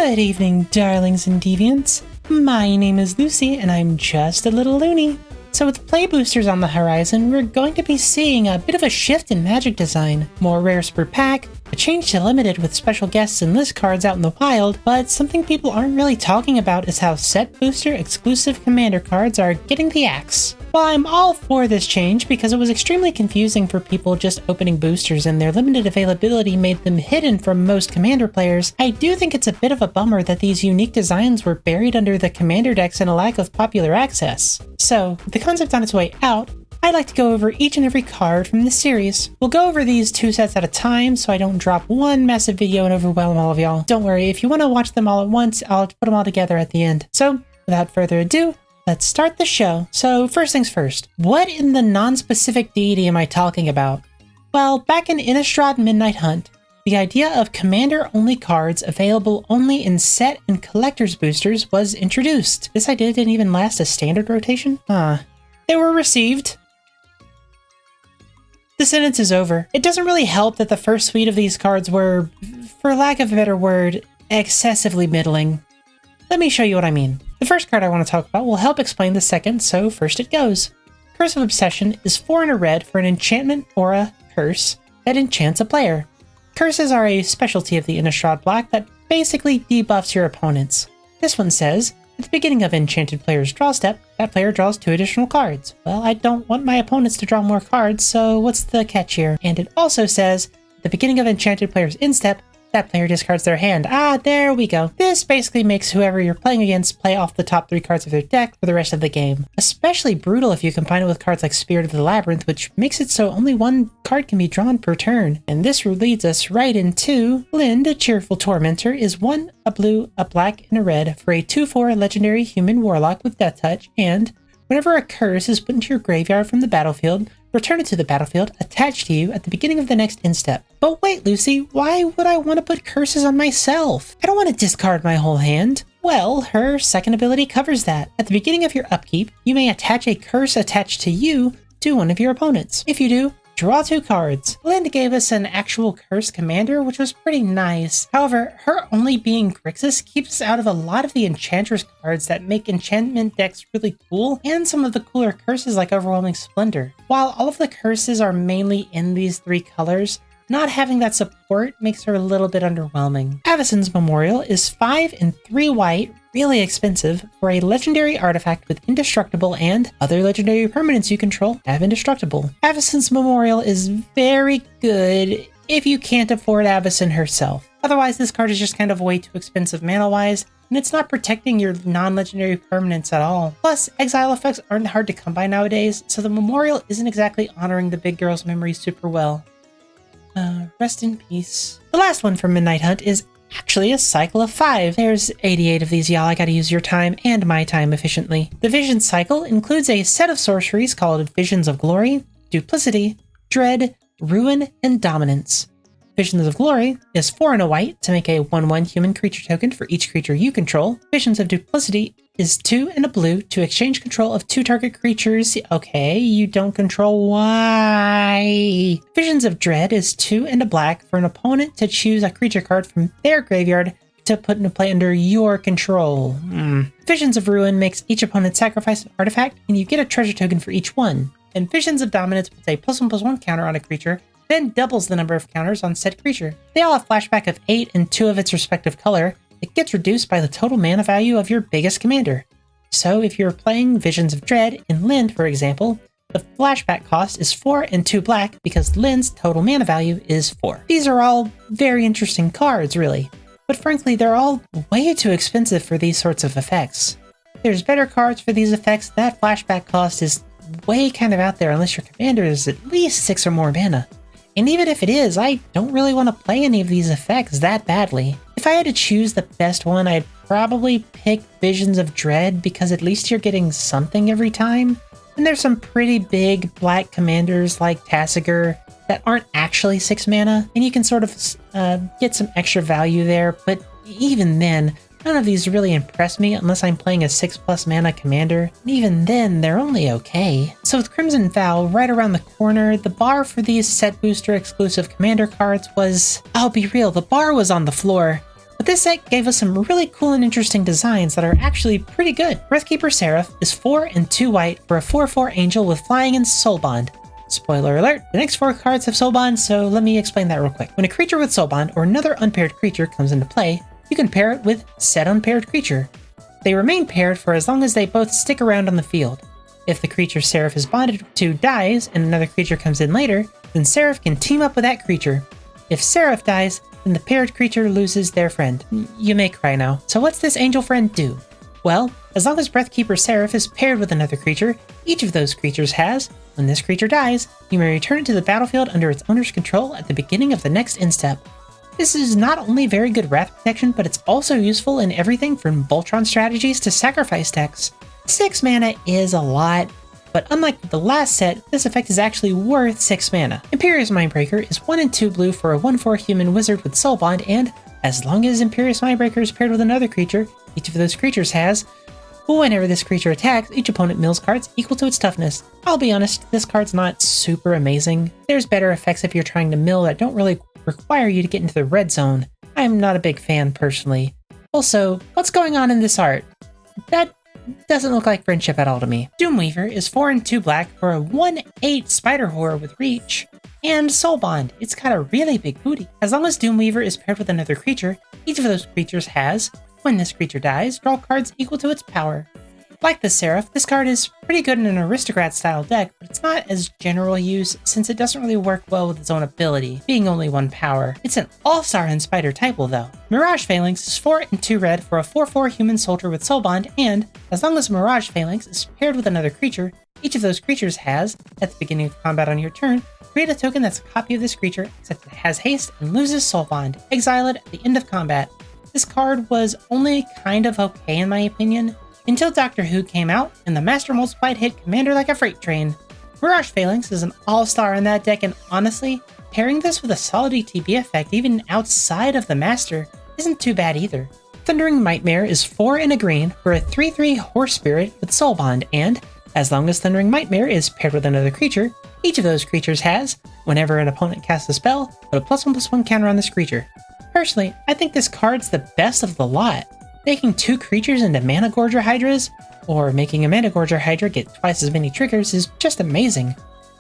Good evening, darlings and deviants. My name is Lucy, and I'm just a little loony. So with play boosters on the horizon, we're going to be seeing a bit of a shift in Magic design. More rares per pack, a change to limited with special guests and list cards out in the wild, but something people aren't really talking about is how set booster exclusive commander cards are getting the axe. While I'm all for this change because it was extremely confusing for people just opening boosters and their limited availability made them hidden from most commander players, I do think it's a bit of a bummer that these unique designs were buried under the commander decks and a lack of popular access. So, with the concept on its way out, I'd like to go over each and every card from this series. We'll go over these 2 sets at a time so I don't drop one massive video and overwhelm all of y'all. Don't worry, if you want to watch them all at once, I'll put them all together at the end. So, without further ado, let's start the show. So first things first, what in the non-specific deity am I talking about? Well, back in Innistrad Midnight Hunt, the idea of commander-only cards available only in set and collector's boosters was introduced. This idea didn't even last a standard rotation? They were received. The sentence is over. It doesn't really help that the first suite of these cards were, for lack of a better word, excessively middling. Let me show you what I mean. The first card I want to talk about will help explain the second, so first it goes. Curse of Obsession is 4 and a red for an enchantment or a curse that enchants a player. Curses are a specialty of the Innistrad block that basically debuffs your opponents. This one says, at the beginning of Enchanted Player's draw step, that player draws 2 additional cards. Well, I don't want my opponents to draw more cards, so what's the catch here? And it also says, at the beginning of Enchanted Player's instep, that player discards their hand. There we go. This basically makes whoever you're playing against play off the top 3 cards of their deck for the rest of the game. Especially brutal if you combine it with cards like Spirit of the Labyrinth, which makes it so only 1 card can be drawn per turn. And this leads us right into Lind, a Cheerful Tormentor, is 1, a blue, a black, and a red for a 2/4 legendary human warlock with Death Touch, and whenever a curse is put into your graveyard from the battlefield, return it to the battlefield attached to you at the beginning of the next instep. But wait, Lucy, why would I want to put curses on myself? I don't want to discard my whole hand. Well, her second ability covers that. At the beginning of your upkeep, you may attach a curse attached to you to one of your opponents. If you do, draw 2 cards. Lind gave us an actual curse commander, which was pretty nice. However, her only being Grixis keeps us out of a lot of the Enchantress cards that make enchantment decks really cool, and some of the cooler curses like Overwhelming Splendor. While all of the curses are mainly in these 3 colors, not having that support makes her a little bit underwhelming. Avacyn's Memorial is 5 and 3 white, really expensive, for a legendary artifact with indestructible and other legendary permanents you control have indestructible. Avacyn's Memorial is very good if you can't afford Avacyn herself. Otherwise, this card is just kind of way too expensive mana-wise, and it's not protecting your non-legendary permanents at all. Plus, exile effects aren't hard to come by nowadays, so the Memorial isn't exactly honoring the big girl's memory super well. Rest in peace. The last one from Midnight Hunt is actually a cycle of 5. There's 88 of these, y'all. I gotta use your time and my time efficiently. The Vision cycle includes a set of sorceries called Visions of Glory, Duplicity, Dread, Ruin, and Dominance. Visions of Glory is 4 and a white to make a 1/1 human creature token for each creature you control. Visions of Duplicity is 2 and a blue to exchange control of 2 target creatures. Okay, you don't control, why? Visions of Dread is 2 and a black for an opponent to choose a creature card from their graveyard to put into play under your control. Visions of Ruin makes each opponent sacrifice an artifact, and you get a treasure token for each one. And Visions of Dominance puts a +1/+1 counter on a creature, then doubles the number of counters on said creature. They all have flashback of 8 and 2 of its respective color. It gets reduced by the total mana value of your biggest commander. So if you're playing Visions of Dread in Lind, for example, the flashback cost is 4 and 2 black because Lind's total mana value is 4. These are all very interesting cards, really. But frankly, they're all way too expensive for these sorts of effects. There's better cards for these effects. That flashback cost is way kind of out there unless your commander is at least 6 or more mana. And even if it is, I don't really want to play any of these effects that badly. If I had to choose the best one, I'd probably pick Visions of Dread because at least you're getting something every time. And there's some pretty big black commanders like Tasigur that aren't actually 6 mana, and you can sort of get some extra value there, but even then, none of these really impress me unless I'm playing a 6+ mana commander, and even then, they're only okay. So with Crimson Vow right around the corner, the bar for these set booster exclusive commander cards was, I'll be real, the bar was on the floor. But this set gave us some really cool and interesting designs that are actually pretty good. Breathkeeper Seraph is 4 and 2 white for a 4/4 angel with flying and Soulbond. Spoiler alert, the next 4 cards have Soulbond, so let me explain that real quick. When a creature with Soulbond or another unpaired creature comes into play, you can pair it with said unpaired creature. They remain paired for as long as they both stick around on the field. If the creature Seraph is bonded to dies and another creature comes in later, then Seraph can team up with that creature. If Seraph dies, then the paired creature loses their friend. You may cry now. So what's this angel friend do? Well, as long as Breathkeeper Seraph is paired with another creature, each of those creatures has, when this creature dies, you may return it to the battlefield under its owner's control at the beginning of the next instep. This is not only very good wrath protection, but it's also useful in everything from Voltron strategies to sacrifice decks. 6 mana is a lot, but unlike the last set, this effect is actually worth 6 mana. Imperious Mindbreaker is 1 and 2 blue for a 1/4 human wizard with Soulbond, and as long as Imperious Mindbreaker is paired with another creature, each of those creatures has, whenever this creature attacks, each opponent mills cards equal to its toughness. I'll be honest, this card's not super amazing. There's better effects if you're trying to mill that don't really require you to get into the red zone. I'm not a big fan personally. Also, what's going on in this art? That doesn't look like friendship at all to me. Doomweaver is 4 and 2 black for a 1/8 spider horror with reach and Soulbond. It's got a really big booty. As long as Doomweaver is paired with another creature, each of those creatures has, when this creature dies, draw cards equal to its power. Like the Seraph, this card is pretty good in an aristocrat style deck, but it's not as general use since it doesn't really work well with its own ability, being only 1 power. It's an all-star in Spider typo though. Mirage Phalanx is 4 and 2 red for a 4/4 human soldier with Soulbond, and as long as Mirage Phalanx is paired with another creature, each of those creatures has, at the beginning of combat on your turn, create a token that's a copy of this creature, except it has haste and loses Soulbond. Exile it at the end of combat. This card was only kind of okay in my opinion, until Doctor Who came out and the Master Multiplied hit Commander like a freight train. Mirage Phalanx is an all-star in that deck, and honestly, pairing this with a solid ETB effect even outside of the Master isn't too bad either. Thundering Mightmare is 4 and a green for a 3/3 Horse Spirit with Soulbond, and as long as Thundering Mightmare is paired with another creature, each of those creatures has, whenever an opponent casts a spell, put a +1/+1 counter on this creature. Personally, I think this card's the best of the lot. Making 2 creatures into Mana Gorger Hydras, or making a Mana Gorger Hydra get twice as many triggers is just amazing.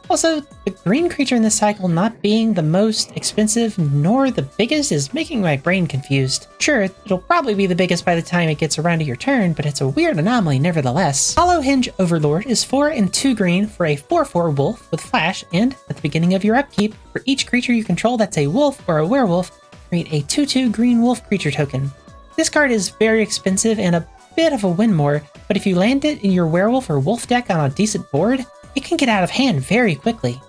Also, the green creature in this cycle not being the most expensive nor the biggest is making my brain confused. Sure, it'll probably be the biggest by the time it gets around to your turn, but it's a weird anomaly nevertheless. Hollow Hinge Overlord is 4 and 2 green for a 4/4 wolf with flash, and at the beginning of your upkeep, for each creature you control that's a wolf or a werewolf, create a 2/2 green wolf creature token. This card is very expensive and a bit of a win more, but if you land it in your werewolf or wolf deck on a decent board, it can get out of hand very quickly.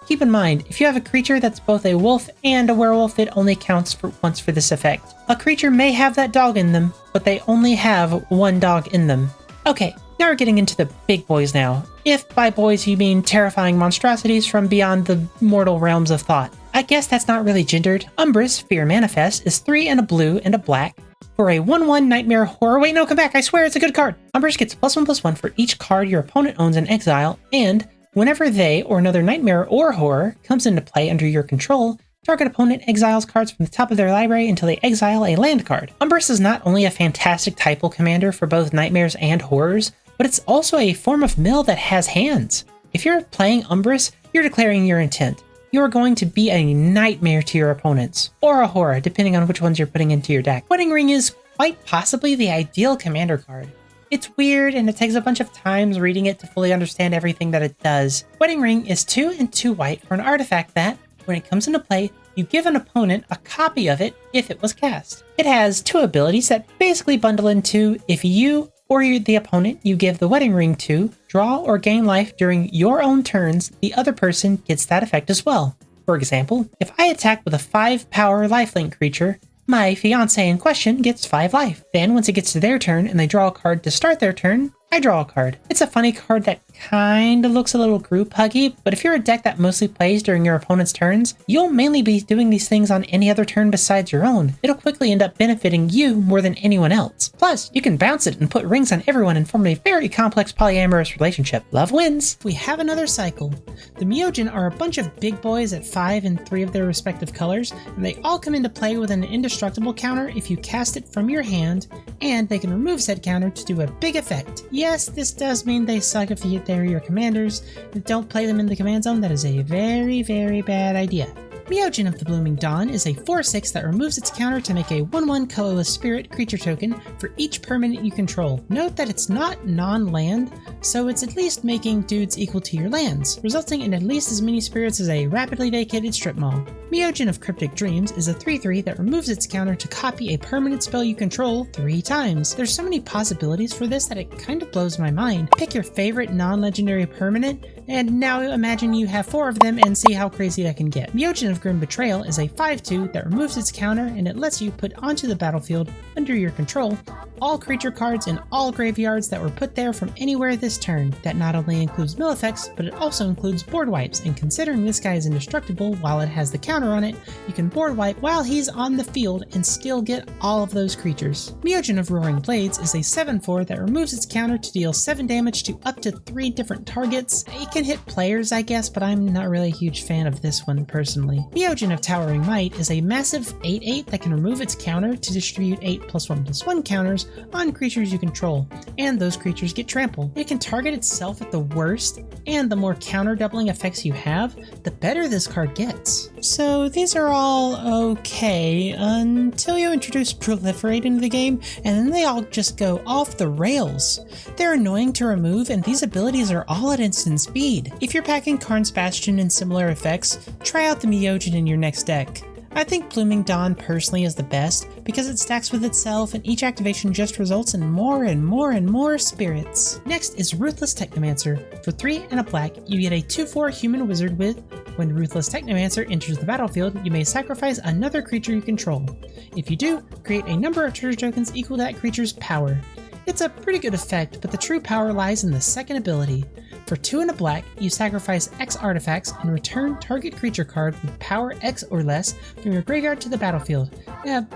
Keep in mind, if you have a creature that's both a wolf and a werewolf, it only counts for once for this effect. A creature may have that dog in them, but they only have 1 dog in them. Okay, now we're getting into the big boys now. If by boys you mean terrifying monstrosities from beyond the mortal realms of thought. I guess that's not really gendered. Umbrus Fear Manifest is 3 and a blue and a black for a 1/1 Nightmare Horror. Wait, no, come back. I swear it's a good card. Umbrus gets +1/+1 for each card your opponent owns in exile, and whenever they or another Nightmare or Horror comes into play under your control, target opponent exiles cards from the top of their library until they exile a land card. Umbrus is not only a fantastic typal commander for both Nightmares and Horrors, but it's also a form of mill that has hands. If you're playing Umbrus, you're declaring your intent. You are going to be a nightmare to your opponents, or a horror, depending on which ones you're putting into your deck. Wedding Ring is quite possibly the ideal commander card. It's weird, and it takes a bunch of times reading it to fully understand everything that it does. Wedding Ring is 2 and 2 white for an artifact that, when it comes into play, you give an opponent a copy of it if it was cast. It has 2 abilities that basically bundle into if you or the opponent you give the Wedding Ring to draw or gain life during your own turns, the other person gets that effect as well. For example, if I attack with a 5 power lifelink creature, my fiancé in question gets 5 life. Then once it gets to their turn and they draw a card to start their turn, I draw a card. It's a funny card that kinda looks a little group huggy, but if you're a deck that mostly plays during your opponent's turns, you'll mainly be doing these things on any other turn besides your own. It'll quickly end up benefiting you more than anyone else. Plus, you can bounce it and put rings on everyone and form a very complex polyamorous relationship. Love wins! We have another cycle. The Myojin are a bunch of big boys at 5 and 3 of their respective colors, and they all come into play with an indestructible counter if you cast it from your hand, and they can remove said counter to do a big effect. Yes, this does mean they suck if they're your commanders. Don't play them in the command zone, that is a very, very bad idea. Myojin of the Blooming Dawn is a 4/6 that removes its counter to make a 1/1 colorless spirit creature token for each permanent you control. Note that it's not non-land, so it's at least making dudes equal to your lands, resulting in at least as many spirits as a rapidly vacated strip mall. Myojin of Cryptic Dreams is a 3/3 that removes its counter to copy a permanent spell you control 3 times. There's so many possibilities for this that it kind of blows my mind. Pick your favorite non-legendary permanent, and now imagine you have 4 of them and see how crazy that can get. Myojin of Grim Betrayal is a 5/2 that removes its counter, and it lets you put onto the battlefield, under your control, all creature cards in all graveyards that were put there from anywhere this turn. That not only includes mill effects, but it also includes board wipes, and considering this guy is indestructible while it has the counter on it, you can board wipe while he's on the field and still get all of those creatures. Myojin of Roaring Blades is a 7/4 that removes its counter to deal 7 damage to up to 3 different targets. It can hit players, I guess, but I'm not really a huge fan of this one personally. Myojin of Towering Might is a massive 8/8 that can remove its counter to distribute 8+1/+1 counters on creatures you control, and those creatures get trample. It can target itself at the worst, and the more counter doubling effects you have, the better this card gets. So these are all okay until you introduce Proliferate into the game, and then they all just go off the rails. They're annoying to remove, and these abilities are all at instant speed. If you're packing Karn's Bastion and similar effects, try out the Myojin in your next deck. I think Blooming Dawn personally is the best because it stacks with itself and each activation just results in more and more and more spirits. Next is Ruthless Technomancer. For 3 and a black, you get a 2/4 human wizard with, when Ruthless Technomancer enters the battlefield, you may sacrifice another creature you control. If you do, create a number of treasure tokens equal to that creature's power. It's a pretty good effect, but the true power lies in the second ability. For 2 and a black, you sacrifice X artifacts and return target creature card with power X or less from your graveyard to the battlefield.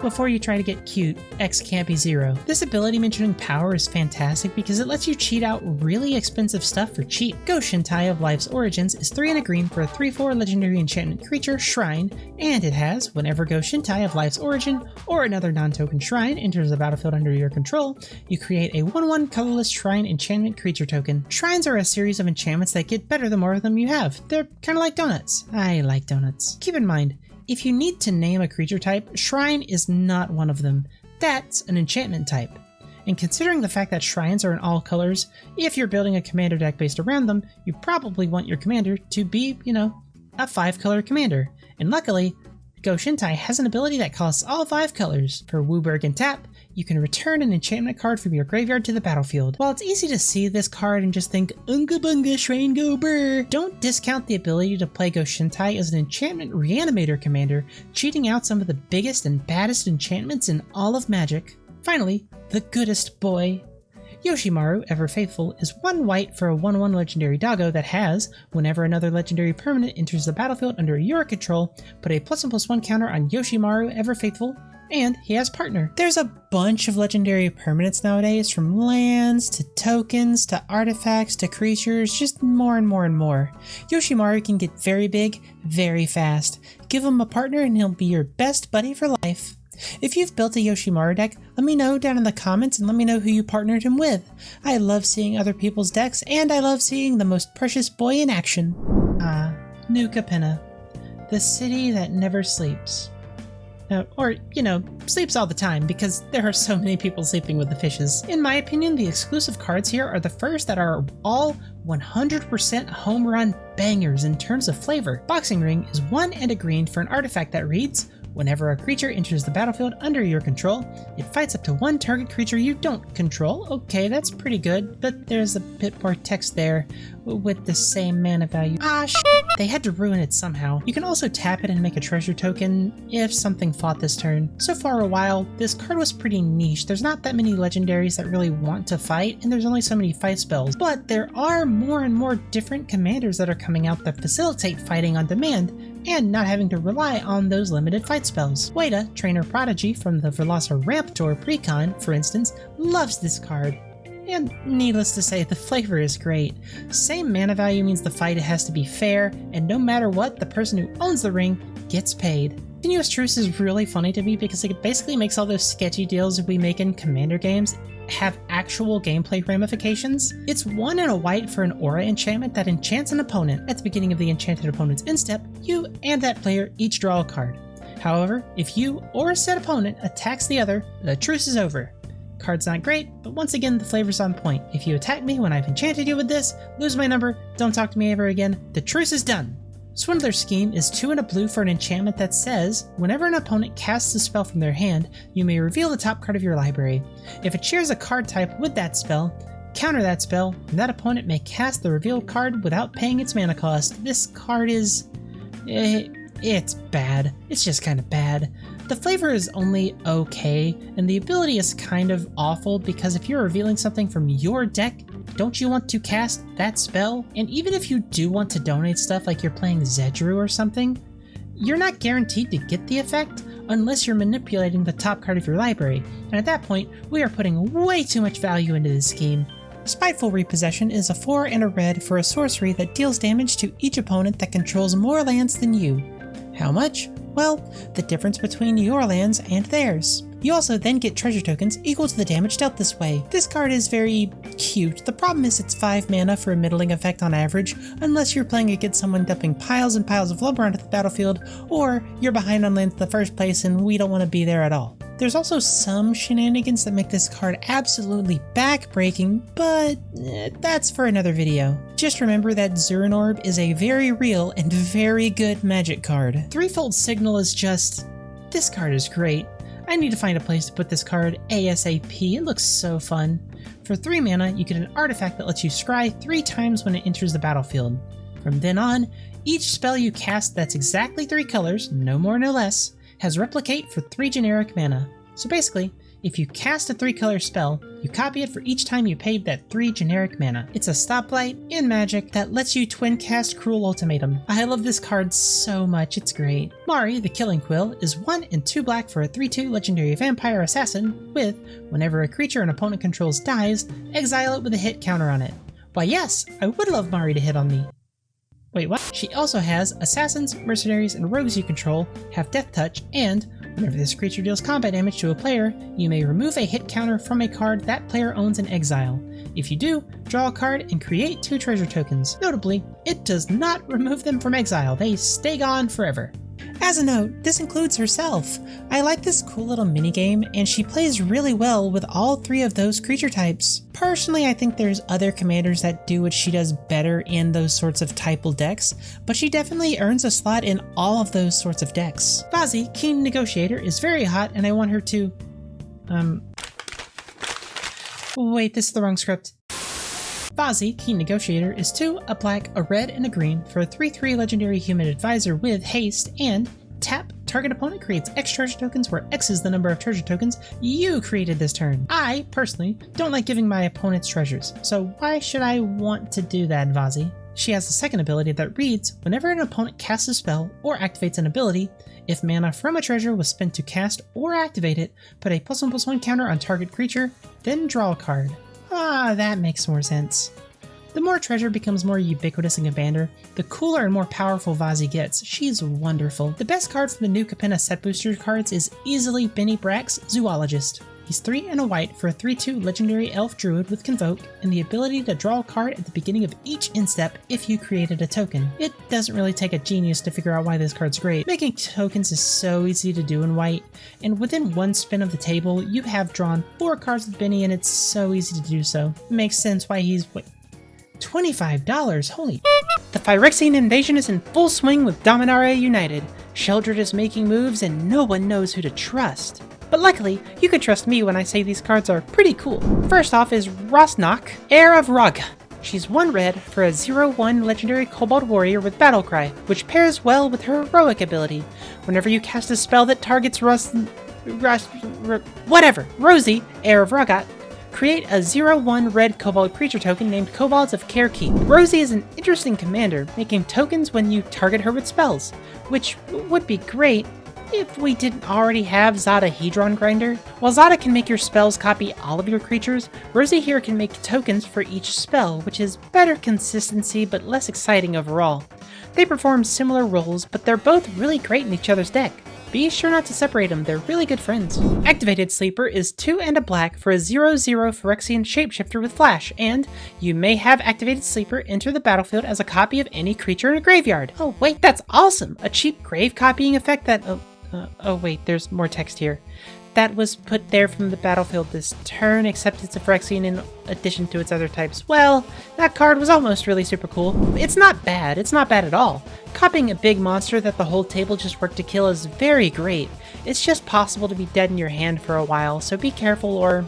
Before you try to get cute, X can't be 0. This ability mentioning power is fantastic because it lets you cheat out really expensive stuff for cheap. Go Shintai of Life's Origins is 3 and a green for a 3/4 legendary enchantment creature, Shrine, and it has, whenever Go Shintai of Life's Origin or another non-token shrine enters the battlefield under your control, you create a 1/1 colorless shrine enchantment creature token. Shrines are a series of enchantments that get better the more of them you have. They're kind of like donuts. I like donuts. Keep in mind, if you need to name a creature type, Shrine is not one of them. That's an enchantment type. And considering the fact that shrines are in all colors, if you're building a commander deck based around them, you probably want your commander to be, a 5-color commander. And luckily, Go Shintai has an ability that costs all 5 colors. For Wooburg and Tap, you can return an enchantment card from your graveyard to the battlefield. While it's easy to see this card and just think, Unga Bunga Shrine Go Brr, don't discount the ability to play Go Shintai as an enchantment reanimator commander, cheating out some of the biggest and baddest enchantments in all of Magic. Finally, the goodest boy. Yoshimaru, Ever Faithful, is 1 white for a 1/1 legendary doggo that has, whenever another legendary permanent enters the battlefield under your control, put a +1/+1 counter on Yoshimaru, Ever Faithful, and he has Partner. There's a bunch of legendary permanents nowadays, from lands to tokens to artifacts to creatures, just more and more and more. Yoshimaru can get very big, very fast. Give him a partner and he'll be your best buddy for life. If you've built a Yoshimaru deck, let me know down in the comments and let me know who you partnered him with. I love seeing other people's decks, and I love seeing the most precious boy in action. New Capena, the city that never sleeps. Sleeps all the time because there are so many people sleeping with the fishes. In my opinion, the exclusive cards here are the first that are all 100% home run bangers in terms of flavor. Boxing Ring is 1 and a green for an artifact that reads, Whenever a creature enters the battlefield under your control, it fights up to one target creature you don't control. Okay, that's pretty good, but there's a bit more text there with the same mana value. Ah, they had to ruin it somehow. You can also tap it and make a treasure token if something fought this turn. So for a while, this card was pretty niche. There's not that many legendaries that really want to fight, and there's only so many fight spells. But there are more and more different commanders that are coming out that facilitate fighting on demand, and not having to rely on those limited fight spells. Wada, Trainer Prodigy from the Velociraptor Precon, for instance, loves this card. And needless to say, the flavor is great. Same mana value means the fight has to be fair, and no matter what, the person who owns the ring gets paid. Continuous Truce is really funny to me because it basically makes all those sketchy deals we make in Commander games have actual gameplay ramifications. It's 1 and a white for an aura enchantment that enchants an opponent. At the beginning of the enchanted opponent's instep, you and that player each draw a card. However, if you or a said opponent attacks the other, the truce is over. Card's not great, but once again, the flavor's on point. If you attack me when I've enchanted you with this, lose my number, don't talk to me ever again, the truce is done. Swindler's Scheme is 2 and a blue for an enchantment that says, whenever an opponent casts a spell from their hand, you may reveal the top card of your library. If it shares a card type with that spell, counter that spell, and that opponent may cast the revealed card without paying its mana cost. This card is... it's bad. It's just kind of bad. The flavor is only okay, and the ability is kind of awful because if you're revealing something from your deck, don't you want to cast that spell? And even if you do want to donate stuff like you're playing Zedru or something, you're not guaranteed to get the effect unless you're manipulating the top card of your library, and at that point, we are putting way too much value into this scheme. Spiteful Repossession is a 4 and a red for a sorcery that deals damage to each opponent that controls more lands than you. How much? Well, the difference between your lands and theirs. You also then get treasure tokens equal to the damage dealt this way. This card is very cute. The problem is it's 5 mana for a middling effect on average, unless you're playing against someone dumping piles and piles of lumber onto the battlefield, or you're behind on lands in the first place and we don't want to be there at all. There's also some shenanigans that make this card absolutely back-breaking, but that's for another video. Just remember that Zurin Orb is a very real and very good magic card. Threefold Signal is just... this card is great. I need to find a place to put this card ASAP. It looks so fun. For 3 mana, you get an artifact that lets you scry 3 times when it enters the battlefield. From then on, each spell you cast that's exactly 3 colors, no more no less, has Replicate for 3 generic mana. So basically, if you cast a 3-color spell, you copy it for each time you paid that 3 generic mana. It's a stoplight in Magic that lets you twin cast Cruel Ultimatum. I love this card so much, it's great. Mari, the Killing Quill, is 1 and 2 black for a 3/2 legendary vampire assassin with, whenever a creature an opponent controls dies, exile it with a hit counter on it. Why yes, I would love Mari to hit on me. Wait, what? She also has assassins, mercenaries, and rogues you control have Death Touch, and whenever this creature deals combat damage to a player, you may remove a hit counter from a card that player owns in exile. If you do, draw a card and create 2 treasure tokens. Notably, it does not remove them from exile, they stay gone forever. As a note, this includes herself. I like this cool little minigame, and she plays really well with all 3 of those creature types. Personally, I think there's other commanders that do what she does better in those sorts of typal decks, but she definitely earns a slot in all of those sorts of decks. Vazi, Keen Negotiator, is very hot, and I want her to... Wait, this is the wrong script. Vazi, Keen Negotiator, is 2, a black, a red, and a green for a 3/3 legendary human advisor with haste, and tap, target opponent creates X treasure tokens where X is the number of treasure tokens you created this turn. I, personally, don't like giving my opponents treasures, so why should I want to do that, Vazi? She has a second ability that reads, whenever an opponent casts a spell or activates an ability, if mana from a treasure was spent to cast or activate it, put a +1/+1 counter on target creature, then draw a card. Ah, that makes more sense. The more treasure becomes more ubiquitous in Commander, the cooler and more powerful Vazi gets. She's wonderful. The best card from the new Capena set booster cards is easily Benny Brack's Zoologist. He's 3 and a white for a 3/2 legendary elf druid with Convoke and the ability to draw a card at the beginning of each instep if you created a token. It doesn't really take a genius to figure out why this card's great. Making tokens is so easy to do in white, and within 1 spin of the table, you have drawn 4 cards with Benny and it's so easy to do so. Makes sense why he's... wait, $25? Holy... The Phyrexian invasion is in full swing with Dominaria United. Sheldred is making moves and no one knows who to trust. But luckily, you can trust me when I say these cards are pretty cool. First off is Rosnok, Heir of Raga. She's 1 red for a 0/1 legendary Kobold Warrior with Battlecry, which pairs well with her heroic ability. Whenever you cast a spell that targets Rosie, Heir of Ragat, create a 0/1 red Kobold creature token named Kobolds of Carekeep. Rosie is an interesting commander, making tokens when you target her with spells, which would be great if we didn't already have Zada Hedron Grinder. While Zada can make your spells copy all of your creatures, Rosie here can make tokens for each spell, which is better consistency but less exciting overall. They perform similar roles, but they're both really great in each other's deck. Be sure not to separate them, they're really good friends. Activated Sleeper is 2 and a black for a 0/0 Phyrexian Shapeshifter with Flash, and you may have Activated Sleeper enter the battlefield as a copy of any creature in a graveyard. Oh wait, that's awesome! A cheap grave copying effect that... oh wait, there's more text here. That was put there from the battlefield this turn, except it's a Phyrexian in addition to its other types. Well, that card was almost really super cool. It's not bad at all. Copying a big monster that the whole table just worked to kill is very great. It's just possible to be dead in your hand for a while, so be careful or,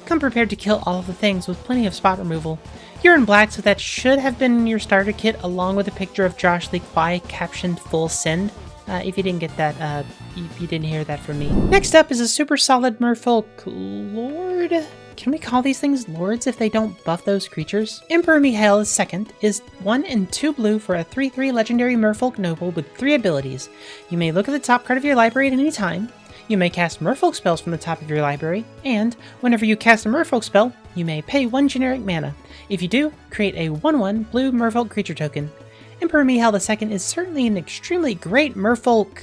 come prepared to kill all of the things with plenty of spot removal. You're in black, so that should have been in your starter kit along with a picture of Josh Lee Kwai captioned full send. If you didn't get that, you didn't hear that from me. Next up is a super solid Merfolk Lord? Can we call these things lords if they don't buff those creatures? Emperor Mihail II is 1 and 2 blue for a 3/3 legendary Merfolk Noble with 3 abilities. You may look at the top card of your library at any time. You may cast Merfolk spells from the top of your library, and whenever you cast a Merfolk spell, you may pay 1 generic mana. If you do, create a 1/1 blue Merfolk creature token. Emperor Mihail II is certainly an extremely great Merfolk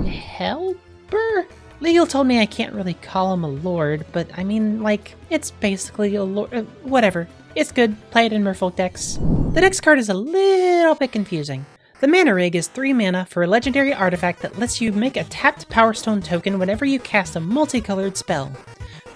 helper? Legal told me I can't really call him a lord, but I mean, it's basically a lord. Whatever. It's good. Play it in Merfolk decks. The next card is a little bit confusing. The Mana Rig is 3 mana for a legendary artifact that lets you make a tapped Power Stone token whenever you cast a multicolored spell.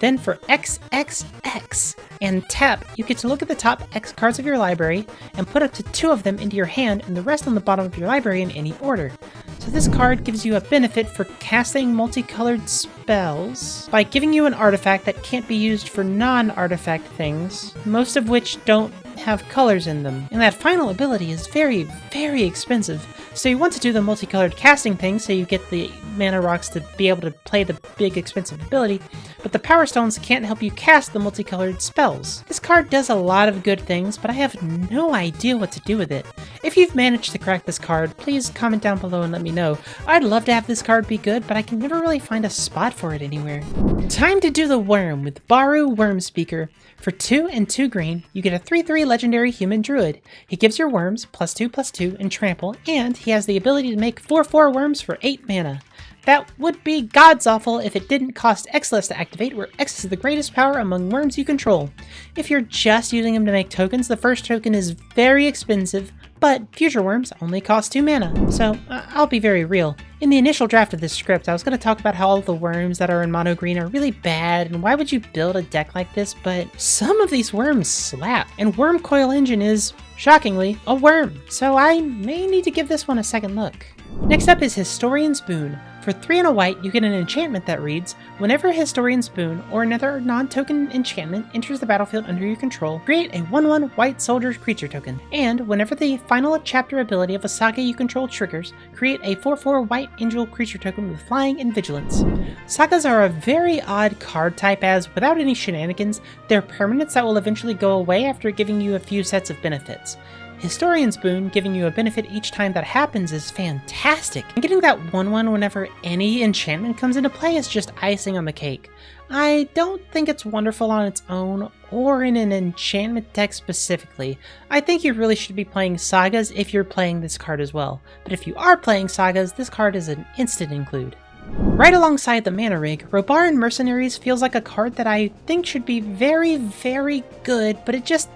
Then for XXX and tap, you get to look at the top X cards of your library and put up to 2 of them into your hand and the rest on the bottom of your library in any order. So this card gives you a benefit for casting multicolored spells by giving you an artifact that can't be used for non-artifact things, most of which don't have colors in them. And that final ability is very, very expensive. So you want to do the multicolored casting thing so you get the mana rocks to be able to play the big expensive ability, but the Power Stones can't help you cast the multicolored spells. This card does a lot of good things, but I have no idea what to do with it. If you've managed to crack this card, please comment down below and let me know. I'd love to have this card be good, but I can never really find a spot for it anywhere. Time to do the worm with Baru Wormspeaker. For 2 and 2 green, you get a 3/3 legendary human druid. He gives your worms +2/+2 and trample, and he has the ability to make 4/4 worms for 8 mana. That would be gods awful if it didn't cost X less to activate, where X is the greatest power among worms you control. If you're just using him to make tokens, the first token is very expensive, but future worms only cost 2 mana. So I'll be very real. In the initial draft of this script, I was going to talk about how all the worms that are in mono green are really bad, and why would you build a deck like this, but some of these worms slap, and Worm Coil Engine is, shockingly, a worm. So I may need to give this one a second look. Next up is Historian's Boon. For 3 and a white, you get an enchantment that reads, whenever Historian's Boon or another non-token enchantment enters the battlefield under your control, create a 1/1 white soldier's creature token. And whenever the final chapter ability of a saga you control triggers, create a 4/4 white angel creature token with flying and vigilance. Sagas are a very odd card type as, without any shenanigans, they're permanents that will eventually go away after giving you a few sets of benefits. Historian's Boon giving you a benefit each time that happens is fantastic, and getting that 1/1 whenever any enchantment comes into play is just icing on the cake. I don't think it's wonderful on its own, or in an enchantment deck specifically. I think you really should be playing Sagas if you're playing this card as well, but if you are playing Sagas, this card is an instant include. Right alongside the Mana Rig, Robaran Mercenaries feels like a card that I think should be very, very good, but it just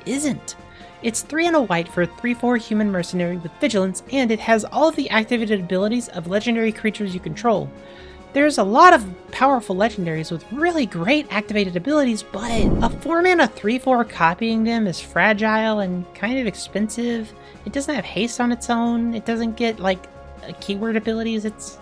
isn't. It's 3 and a white for a 3/4 human mercenary with vigilance, and it has all of the activated abilities of legendary creatures you control. There's a lot of powerful legendaries with really great activated abilities, but a 4 mana 3/4 copying them is fragile and kind of expensive. It doesn't have haste on its own. It doesn't get keyword abilities, it's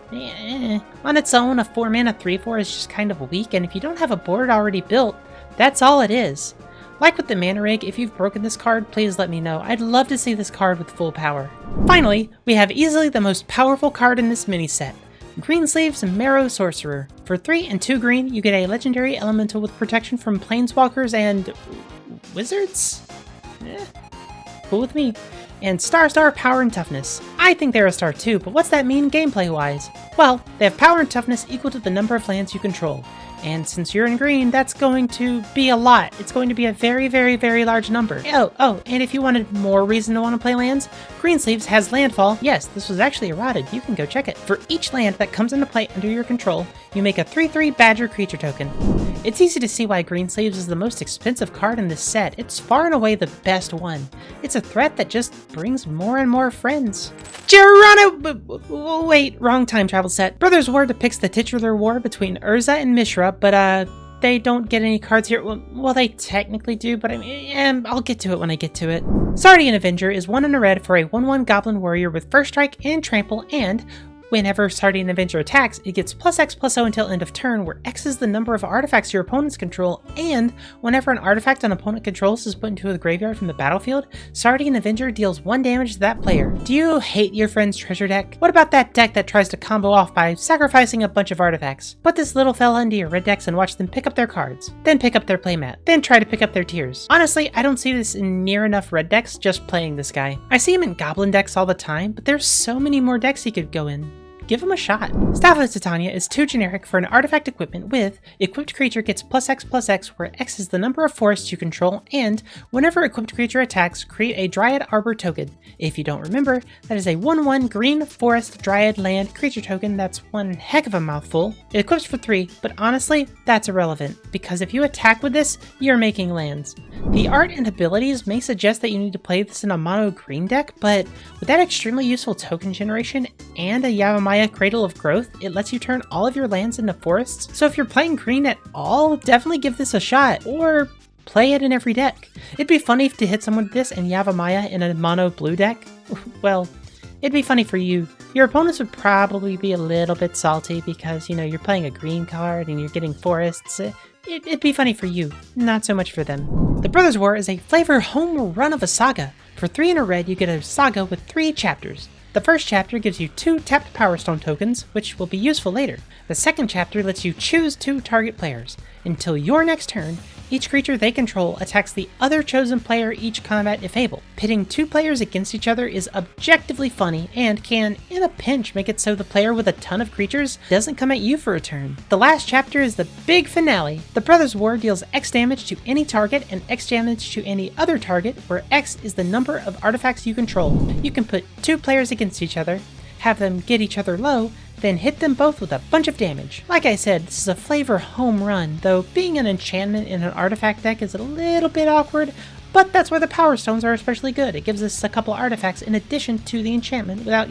on its own. A 4-mana 3/4 is just kind of weak, and if you don't have a board already built, that's all it is. Like with the Mana Rig, if you've broken this card, please let me know. I'd love to see this card with full power. Finally, we have easily the most powerful card in this mini set. Greensleeve's Marrow Sorcerer. For 3 and 2 green, you get a legendary elemental with protection from planeswalkers and wizards? Cool with me. And star power and toughness. I think they're a star too, but what's that mean gameplay wise? Well, they have power and toughness equal to the number of lands you control. And since you're in green, that's going to be a lot. It's going to be a very, very, very large number. Oh, and if you wanted more reason to want to play lands, Greensleeves has landfall. Yes, this was actually eroded. You can go check it. For each land that comes into play under your control, you make a 3/3 Badger creature token. It's easy to see why Greensleeves is the most expensive card in this set. It's far and away the best one. It's a threat that just brings more and more friends. Geronimo! Wait, wrong time travel set. Brothers War depicts the titular war between Urza and Mishra, but they don't get any cards here. Well, they technically do, but I'll get to it when I get to it. Sardian Avenger is 1 and a red for a 1/1 Goblin Warrior with First Strike and Trample, and whenever Sardian Avenger attacks, it gets +X/+0 until end of turn, where X is the number of artifacts your opponents control, and whenever an artifact an opponent controls is put into the graveyard from the battlefield, Sardian Avenger deals 1 damage to that player. Do you hate your friend's treasure deck? What about that deck that tries to combo off by sacrificing a bunch of artifacts? Put this little fella into your red decks and watch them pick up their cards, then pick up their playmat, then try to pick up their tiers. Honestly, I don't see this in near enough red decks just playing this guy. I see him in goblin decks all the time, but there's so many more decks he could go in. Give him a shot. Staff of Titania is too generic for an artifact equipment with equipped creature gets +X/+X, where X is the number of forests you control, and whenever equipped creature attacks, create a Dryad Arbor token. If you don't remember, that is a 1/1 green forest Dryad land creature token that's one heck of a mouthful. It equips for 3, but honestly, that's irrelevant, because if you attack with this, you're making lands. The art and abilities may suggest that you need to play this in a mono green deck, but with that extremely useful token generation and a Yavimaya Cradle of Growth, it lets you turn all of your lands into forests. So if you're playing green at all, definitely give this a shot, or play it in every deck. It'd be funny to hit someone with this and Yavimaya in a mono blue deck. Well, it'd be funny for you. Your opponents would probably be a little bit salty because, you're playing a green card and you're getting forests. It'd be funny for you, not so much for them. The Brothers War is a flavor home run of a saga. For 3 and a red, you get a saga with 3 chapters. The first chapter gives you 2 tapped Power Stone tokens, which will be useful later. The second chapter lets you choose 2 target players. Until your next turn, each creature they control attacks the other chosen player each combat if able. Pitting 2 players against each other is objectively funny and can, in a pinch, make it so the player with a ton of creatures doesn't come at you for a turn. The last chapter is the big finale. The Brothers War deals X damage to any target and X damage to any other target, where X is the number of artifacts you control. You can put 2 players against each other, have them get each other low, then hit them both with a bunch of damage. Like I said, this is a flavor home run, though being an enchantment in an artifact deck is a little bit awkward, but that's where the Power Stones are especially good. It gives us a couple artifacts in addition to the enchantment without,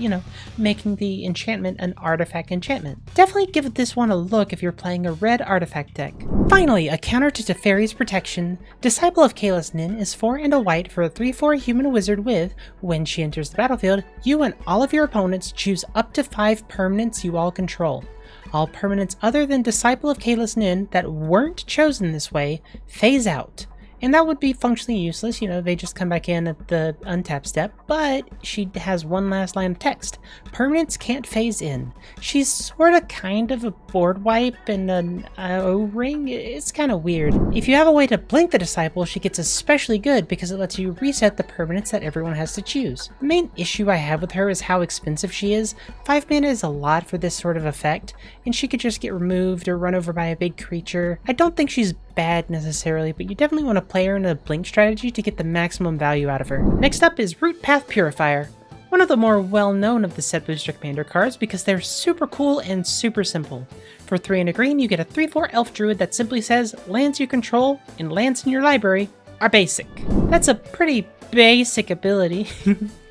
making the enchantment an artifact enchantment. Definitely give this one a look if you're playing a red artifact deck. Finally, a counter to Teferi's protection, Disciple of Kalis Nin is 4 and a white for a 3/4 human wizard with, when she enters the battlefield, you and all of your opponents choose up to 5 permanents you all control. All permanents other than Disciple of Kalis Nin that weren't chosen this way phase out. And that would be functionally useless, they just come back in at the untap step, but she has one last line of text. Permanents can't phase in. She's sorta kind of a board wipe and an O-ring. It's kind of weird. If you have a way to blink the Disciple, she gets especially good because it lets you reset the permanents that everyone has to choose. The main issue I have with her is how expensive she is. 5 mana is a lot for this sort of effect, and she could just get removed or run over by a big creature. I don't think she's bad necessarily, but you definitely want to play her in a blink strategy to get the maximum value out of her. Next up is Root Path Purifier, one of the more well-known of the set booster commander cards because they're super cool and super simple. For 3 and a green, you get a 3/4 elf druid that simply says lands you control and lands in your library are basic. That's a pretty basic ability,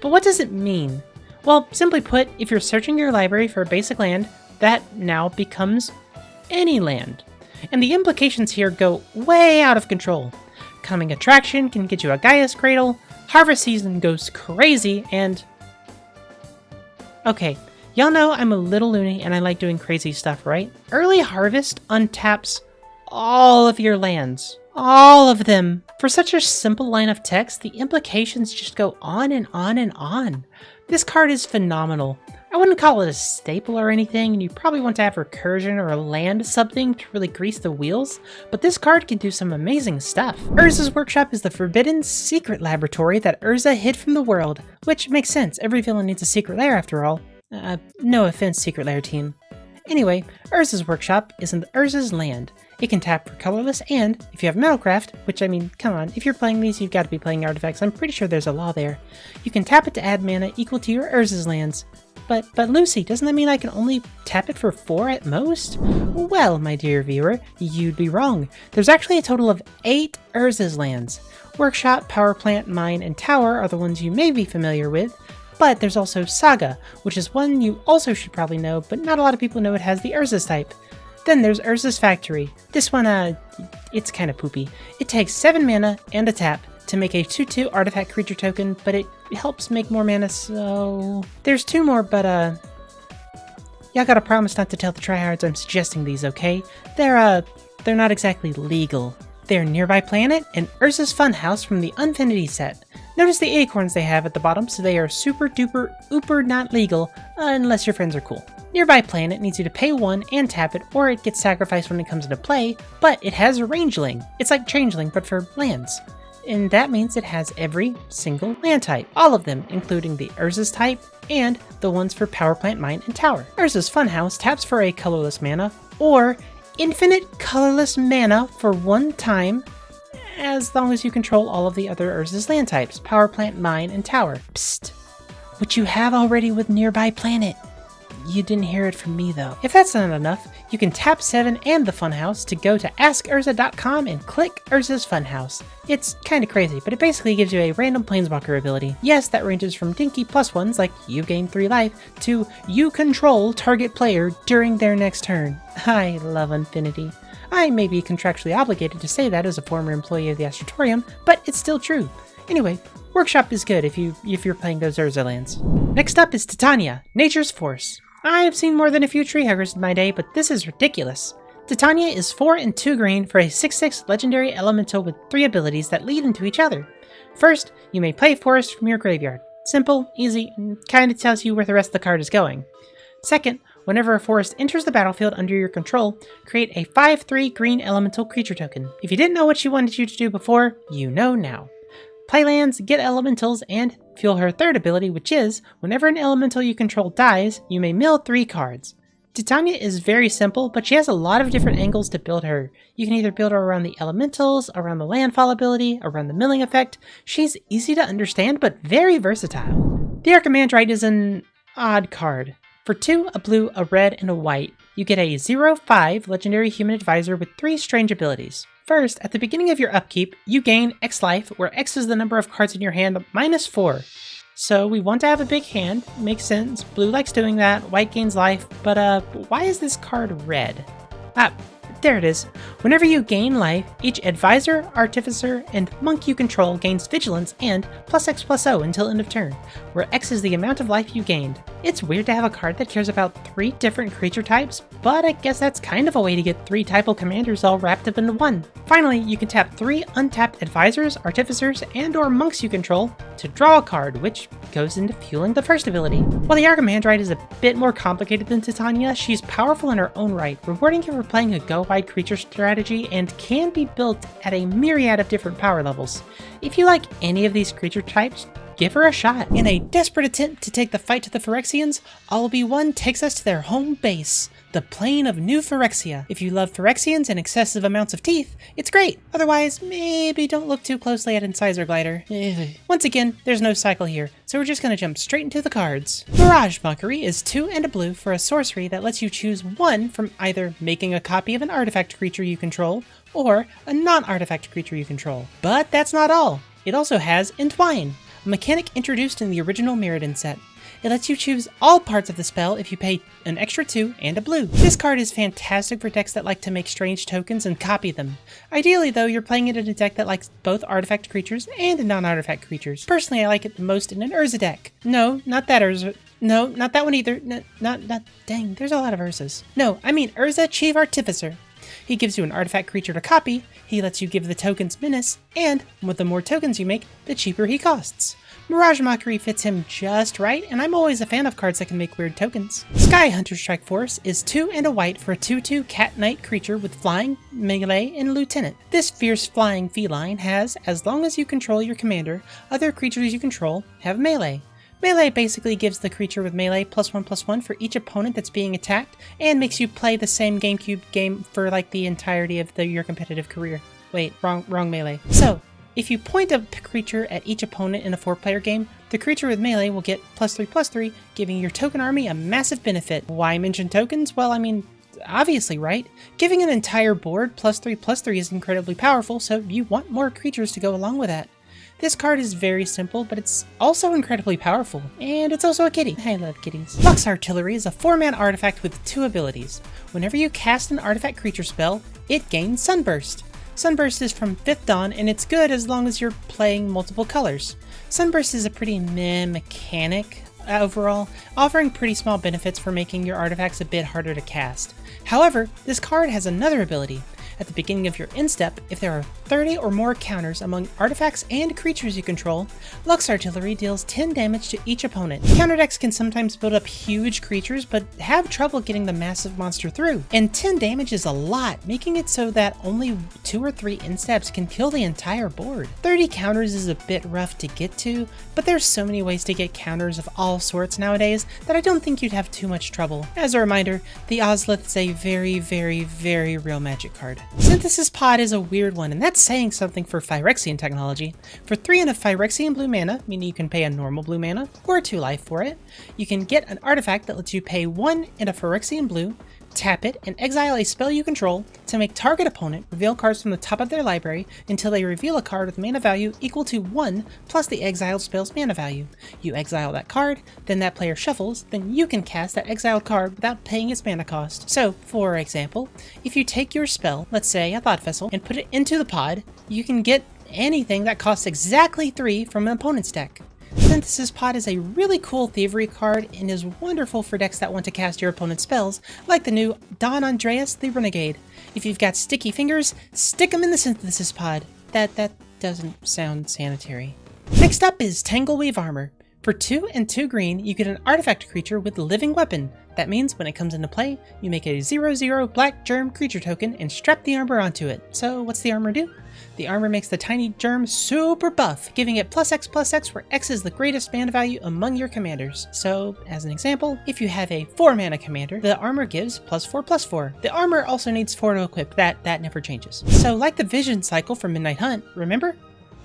but what does it mean? Well, simply put, if you're searching your library for a basic land, that now becomes any land. And the implications here go way out of control. Coming Attraction can get you a Gaia's Cradle, Harvest Season goes crazy, and... Okay, Y'all know I'm a little loony and I like doing crazy stuff, right? Early Harvest untaps all of your lands. All of them. For such a simple line of text, the implications just go on and on and on. This card is phenomenal. I wouldn't call it a staple or anything, and you probably want to have recursion or land something to really grease the wheels, but this card can do some amazing stuff. Urza's Workshop is the forbidden secret laboratory that Urza hid from the world, which makes sense. Every villain needs a secret lair after all. No offense, Secret Lair team. Anyway, Urza's Workshop is in Urza's land. It can tap for colorless, and if you have Metalcraft, which I mean, come on, if you're playing these, you've got to be playing artifacts. I'm pretty sure there's a law there. You can tap it to add mana equal to your Urza's lands. But Lucy, doesn't that mean I can only tap it for 4 at most? Well, my dear viewer, you'd be wrong. There's actually a total of 8 Urza's lands. Workshop, Power Plant, Mine, and Tower are the ones you may be familiar with. But there's also Saga, which is one you also should probably know, but not a lot of people know it has the Urza's type. Then there's Urza's Factory. This one, it's kind of poopy. It takes 7 mana and a tap to make a 2/2 artifact creature token, but it helps make more mana, so... There's 2 more, but y'all gotta promise not to tell the tryhards I'm suggesting these, okay? They're not exactly legal. They're Nearby Planet and Urza's Funhouse from the Unfinity set. Notice the acorns they have at the bottom, so they are super duper ooper not legal, unless your friends are cool. Nearby Planet needs you to pay 1 and tap it, or it gets sacrificed when it comes into play, but it has a Rangeling. It's like Changeling, but for lands. And that means it has every single land type. All of them, including the Urza's type, and the ones for Power Plant, Mine, and Tower. Urza's Funhouse taps for a colorless mana, or infinite colorless mana for 1 time, as long as you control all of the other Urza's land types, Power Plant, Mine, and Tower. Psst, which you have already with Nearby Planet. You didn't hear it from me though. If that's not enough, you can tap 7 and the Funhouse to go to askurza.com and click Urza's Funhouse. It's kinda crazy, but it basically gives you a random Planeswalker ability. Yes, that ranges from dinky +1s like you gain 3 life to you control target player during their next turn. I love Infinity. I may be contractually obligated to say that as a former employee of the Astratorium, but it's still true. Anyway, Workshop is good if you're playing those Urza lands. Next up is Titania, Nature's Force. I have seen more than a few treehuggers in my day, but this is ridiculous. Titania is 4 and 2 green for a 6/6 legendary elemental with 3 abilities that lead into each other. First, you may play Forest from your graveyard. Simple, easy, and kinda tells you where the rest of the card is going. Second, whenever a forest enters the battlefield under your control, create a 5/3 green elemental creature token. If you didn't know what she wanted you to do before, you know now. Play lands, get elementals, and fuel her third ability, which is, whenever an elemental you control dies, you may mill 3 cards. Titania is very simple, but she has a lot of different angles to build her. You can either build her around the elementals, around the landfall ability, around the milling effect. She's easy to understand, but very versatile. The Archimandrite is an odd card. For 2, a blue, a red, and a white, you get a 0/5 legendary human advisor with 3 strange abilities. First, at the beginning of your upkeep, you gain X life, where X is the number of cards in your hand -4. So we want to have a big hand, makes sense, blue likes doing that, white gains life, but why is this card red? There it is. Whenever you gain life, each advisor, artificer, and monk you control gains vigilance and +X/+0 until end of turn, where X is the amount of life you gained. It's weird to have a card that cares about 3 different creature types, but I guess that's kind of a way to get 3 typal commanders all wrapped up into 1. Finally, you can tap 3 untapped advisors, artificers, and or monks you control to draw a card, which goes into fueling the first ability. While the Archimandrite is a bit more complicated than Titania, she's powerful in her own right, rewarding you for playing a go-wide creature strategy and can be built at a myriad of different power levels. If you like any of these creature types, give her a shot. In a desperate attempt to take the fight to the Phyrexians, All Be One takes us to their home base, the plane of New Phyrexia. If you love Phyrexians and excessive amounts of teeth, it's great. Otherwise, maybe don't look too closely at Incisor Glider. Once again, there's no cycle here, so we're just gonna jump straight into the cards. Mirage Mockery is 2 and a blue for a sorcery that lets you choose 1 from either making a copy of an artifact creature you control, or a non-artifact creature you control. But that's not all. It also has Entwine, a mechanic introduced in the original Mirrodin set. It lets you choose all parts of the spell if you pay an extra 2 and a blue. This card is fantastic for decks that like to make strange tokens and copy them. Ideally though, you're playing it in a deck that likes both artifact creatures and non-artifact creatures. Personally, I like it the most in an Urza deck. No, not that Urza. No, not that one either. No, not, dang, there's a lot of Urzas. No, I mean Urza Chief Artificer. He gives you an artifact creature to copy, he lets you give the tokens menace, and with the more tokens you make, the cheaper he costs. Mirage Mockery fits him just right, and I'm always a fan of cards that can make weird tokens. Sky Hunter Strike Force is 2 and a white for a 2/2 Cat Knight creature with flying, melee, and lieutenant. This fierce flying feline has, as long as you control your commander, other creatures you control have melee. Melee basically gives the creature with melee +1/+1 for each opponent that's being attacked, and makes you play the same GameCube game for like the entirety of your competitive career. Wait, wrong melee. So, if you point a creature at each opponent in a 4-player game, the creature with melee will get +3/+3, giving your token army a massive benefit. Why mention tokens? Well, I mean, obviously, right? Giving an entire board +3/+3 is incredibly powerful, so you want more creatures to go along with that. This card is very simple, but it's also incredibly powerful, and it's also a kitty. I love kitties. Lux Artillery is a 4-mana artifact with 2 abilities. Whenever you cast an artifact creature spell, it gains Sunburst. Sunburst is from 5th Dawn, and it's good as long as you're playing multiple colors. Sunburst is a pretty meh mechanic overall, offering pretty small benefits for making your artifacts a bit harder to cast. However, this card has another ability. At the beginning of your end step, if there are 30 or more counters among artifacts and creatures you control, Lux Artillery deals 10 damage to each opponent. Counter decks can sometimes build up huge creatures, but have trouble getting the massive monster through. And 10 damage is a lot, making it so that only 2 or 3 end steps can kill the entire board. 30 counters is a bit rough to get to, but there's so many ways to get counters of all sorts nowadays that I don't think you'd have too much trouble. As a reminder, the Ozlith is a very, very, very real Magic card. Synthesis Pod is a weird one, and that's saying something for Phyrexian technology. For 3 and a Phyrexian blue mana, meaning you can pay a normal blue mana, or 2 life for it, you can get an artifact that lets you pay 1 and a Phyrexian blue, tap it, and exile a spell you control to make target opponent reveal cards from the top of their library until they reveal a card with mana value equal to 1 plus the exiled spell's mana value. You exile that card, then that player shuffles, then you can cast that exiled card without paying its mana cost. So, for example, if you take your spell, let's say a Thought Vessel, and put it into the pod, you can get anything that costs exactly 3 from an opponent's deck. Synthesis Pod is a really cool thievery card and is wonderful for decks that want to cast your opponent's spells, like the new Don Andreas the Renegade. If you've got sticky fingers, stick them in the Synthesis Pod. That doesn't sound sanitary. Next up is Tangleweave Armor. For 2 and 2 green, you get an artifact creature with Living Weapon. That means when it comes into play, you make a 0/0 black germ creature token and strap the armor onto it. So what's the armor do? The armor makes the tiny germ super buff, giving it +X/+X, where X is the greatest mana value among your commanders. So, as an example, if you have a 4-mana commander, the armor gives +4/+4. The armor also needs 4 to equip. That never changes. So, like the Vision Cycle from Midnight Hunt, remember?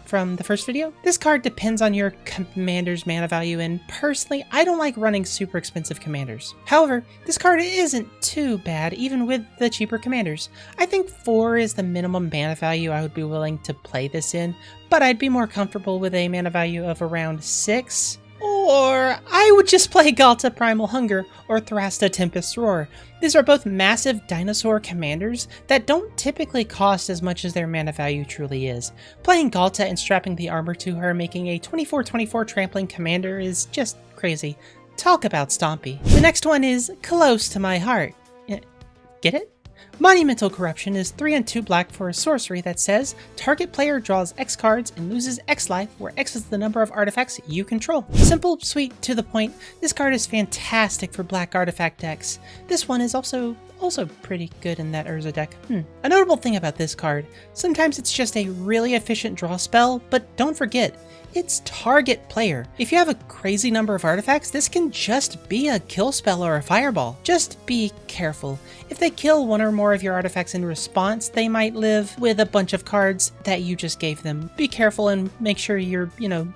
From the first video? This card depends on your commander's mana value, and personally, I don't like running super expensive commanders. However, this card isn't too bad even with the cheaper commanders. I think 4 is the minimum mana value I would be willing to play this in, but I'd be more comfortable with a mana value of around 6. Or I would just play Galta Primal Hunger or Thrasta Tempest's Roar. These are both massive dinosaur commanders that don't typically cost as much as their mana value truly is. Playing Galta and strapping the armor to her, making a 24/24 trampling commander is just crazy. Talk about stompy. The next one is close to my heart. Get it? Monumental Corruption is 3 and 2 black for a sorcery that says, target player draws X cards and loses X life, where X is the number of artifacts you control. Simple, sweet, to the point, this card is fantastic for black artifact decks. This one is also pretty good in that Urza deck. A notable thing about this card, sometimes it's just a really efficient draw spell, but don't forget, it's target player. If you have a crazy number of artifacts, this can just be a kill spell or a fireball. Just be careful. If they kill 1 or more more of your artifacts in response, they might live with a bunch of cards that you just gave them. Be careful and make sure you're,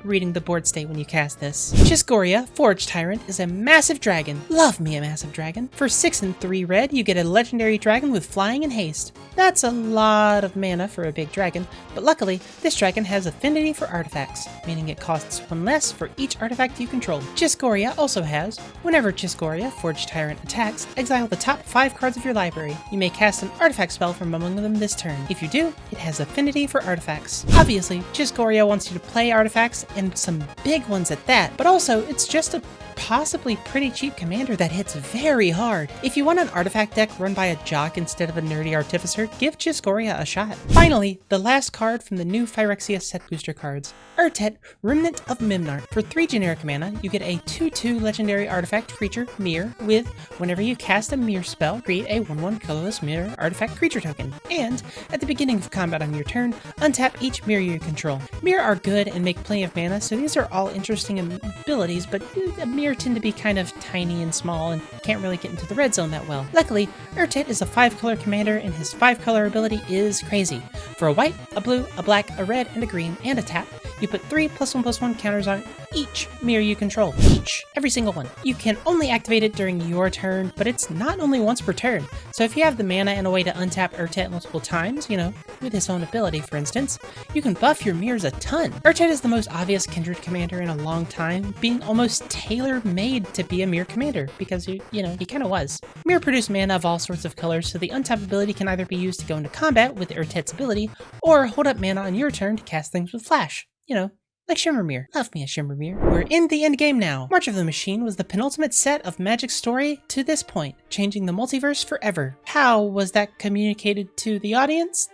reading the board state when you cast this. Chiscoria, Forge Tyrant, is a massive dragon. Love me a massive dragon. For 6 and 3 red, you get a legendary dragon with flying and haste. That's a lot of mana for a big dragon, but luckily, this dragon has affinity for artifacts, meaning it costs 1 less for each artifact you control. Chiscoria also has, whenever Chiscoria, Forge Tyrant, attacks, exile the top 5 cards of your library. You may cast an artifact spell from among them this turn. If you do, it has affinity for artifacts. Obviously, Chiscoria wants you to play artifacts, and some big ones at that, but also, it's just a possibly pretty cheap commander that hits very hard. If you want an artifact deck run by a jock instead of a nerdy artificer, give Chiscoria a shot. Finally, the last card from the new Phyrexia set booster cards. Urtet, Remnant of Mimnart. For 3 generic mana, you get a 2/2 legendary artifact creature, Mirror, with whenever you cast a Mirror spell, create a 1/1 colorless Mirror artifact creature token. And, at the beginning of combat on your turn, untap each Mirror you control. Mirror are good and make plenty of mana, so these are all interesting abilities, but a Mirror tend to be kind of tiny and small and can't really get into the red zone that well. Luckily, Urtet is a 5-color commander and his 5-color ability is crazy. For a white, a blue, a black, a red, and a green, and a tap, you put 3 +1/+1 counters on each mirror you control. Each. Every single one. You can only activate it during your turn, but it's not only once per turn. So if you have the mana and a way to untap Urtet multiple times, with his own ability for instance, you can buff your mirrors a ton. Urtet is the most obvious Kindred commander in a long time, being almost tailor-made to be a mirror commander, because he kind of was. Mirror produce mana of all sorts of colors, so the untap ability can either be used to go into combat with Urtet's ability, or hold up mana on your turn to cast things with flash. Like Shimmermere. Love me a Shimmermere. We're in the end game now. March of the Machine was the penultimate set of Magic's story to this point, changing the multiverse forever. How was that communicated to the audience?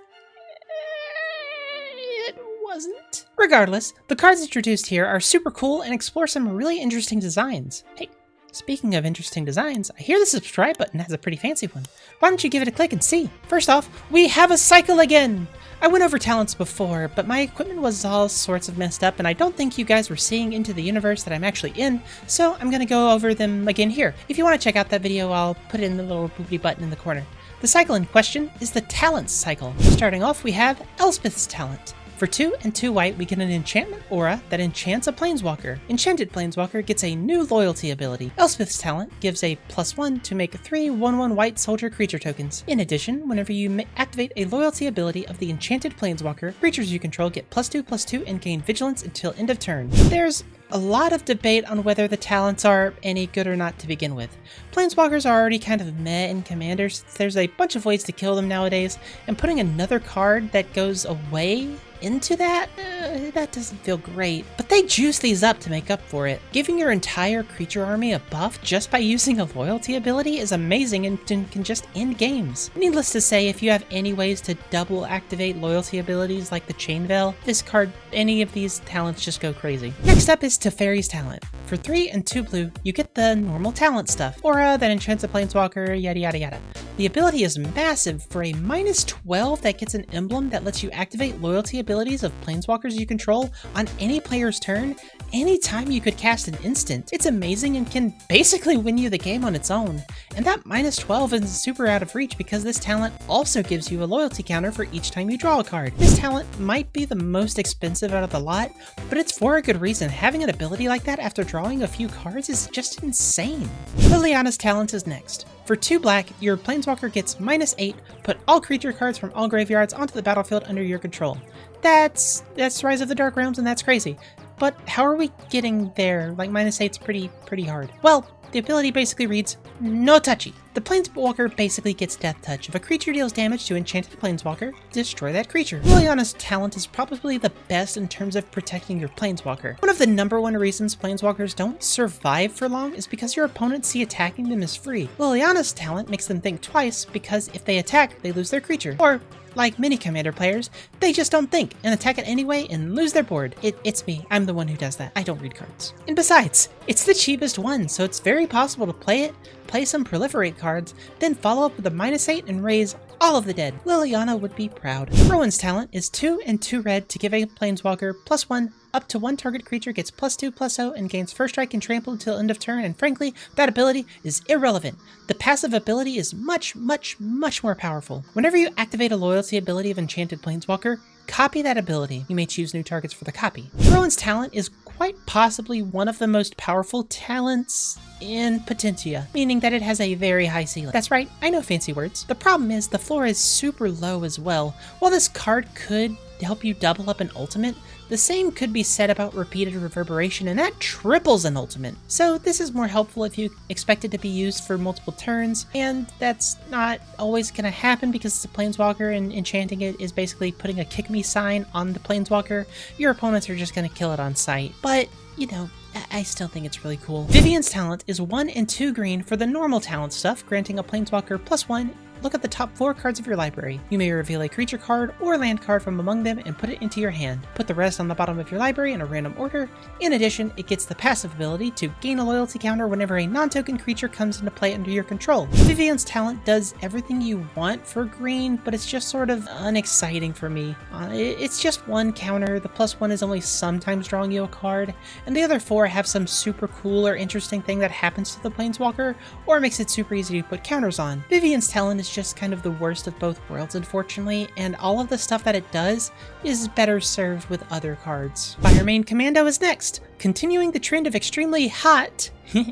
It wasn't. Regardless, the cards introduced here are super cool and explore some really interesting designs. Hey, speaking of interesting designs, I hear the subscribe button has a pretty fancy one. Why don't you give it a click and see? First off, we have a cycle again! I went over talents before, but my equipment was all sorts of messed up and I don't think you guys were seeing into the universe that I'm actually in, so I'm gonna go over them again here. If you want to check out that video, I'll put it in the little boopity button in the corner. The cycle in question is the Talents cycle. Starting off, we have Elspeth's Talent. For 2 and 2 white, we get an enchantment aura that enchants a planeswalker. Enchanted planeswalker gets a new loyalty ability. Elspeth's Talent gives a +1 to make 3 1/1 white soldier creature tokens. In addition, whenever you activate a loyalty ability of the enchanted planeswalker, creatures you control get +2/+2 and gain vigilance until end of turn. There's a lot of debate on whether the talents are any good or not to begin with. Planeswalkers are already kind of meh in commanders. There's a bunch of ways to kill them nowadays, and putting another card that goes away into that doesn't feel great. But they juice these up to make up for it. Giving your entire creature army a buff just by using a loyalty ability is amazing and can just end games. Needless to say, if you have any ways to double activate loyalty abilities like the Chain Veil, this card, any of these talents just go crazy. Next up is Teferi's Talent. For 3 and 2 blue, you get the normal talent stuff. Aura that enchants a planeswalker, yada yada yada. The ability is massive. For a -12 that gets an emblem that lets you activate loyalty abilities of planeswalkers you control on any player's turn, anytime you could cast an instant. It's amazing and can basically win you the game on its own. And that -12 isn't super out of reach because this talent also gives you a loyalty counter for each time you draw a card. This talent might be the most expensive out of the lot, but it's for a good reason. Having an ability like that after drawing a few cards is just insane. Liliana's Talent is next. For 2 black, your planeswalker gets -8, put all creature cards from all graveyards onto the battlefield under your control. That's Rise of the Dark Realms and that's crazy. But how are we getting there? Like -8's pretty hard. Well, the ability basically reads, no touchy. The planeswalker basically gets death touch. If a creature deals damage to enchanted planeswalker, destroy that creature. Liliana's Talent is probably the best in terms of protecting your planeswalker. One of the #1 reasons planeswalkers don't survive for long is because your opponents see attacking them as free. Liliana's Talent makes them think twice because if they attack, they lose their creature. Or, like many commander players, they just don't think and attack it anyway and lose their board. It's me. I'm the one who does that. I don't read cards. And besides, it's the cheapest one, so it's very possible to play it, play some proliferate cards, then follow up with a -8 and raise all of the dead. Liliana would be proud. Rowan's talent is 2 and 2 red to give a planeswalker +1 up to 1 target creature gets +2/+0 and gains first strike and trample until end of turn, and frankly, that ability is irrelevant. The passive ability is much more powerful. Whenever you activate a loyalty ability of Enchanted Planeswalker, copy that ability. You may choose new targets for the copy. Rowan's talent is quite possibly one of the most powerful talents in Potentia, meaning that it has a very high ceiling. That's right, I know fancy words. The problem is the floor is super low as well. While this card could help you double up an ultimate, the same could be said about repeated reverberation, and that triples an ultimate. So this is more helpful if you expect it to be used for multiple turns, and that's not always going to happen because it's a planeswalker, and enchanting it is basically putting a kick me sign on the planeswalker. Your opponents are just going to kill it on sight. But, you know, I still think it's really cool. Vivian's talent is 1 and 2 green for the normal talent stuff, granting a planeswalker +1. Look at the top 4 cards of your library. You may reveal a creature card or land card from among them and put it into your hand. Put the rest on the bottom of your library in a random order. In addition, it gets the passive ability to gain a loyalty counter whenever a non-token creature comes into play under your control. Vivian's talent does everything you want for green, but it's just sort of unexciting for me. It's just 1 counter, the +1 is only sometimes drawing you a card, and the other 4 have some super cool or interesting thing that happens to the planeswalker, or makes it super easy to put counters on. Vivian's talent is just kind of the worst of both worlds, unfortunately, and all of the stuff that it does is better served with other cards. Firemane Commando is next, continuing the trend of extremely hot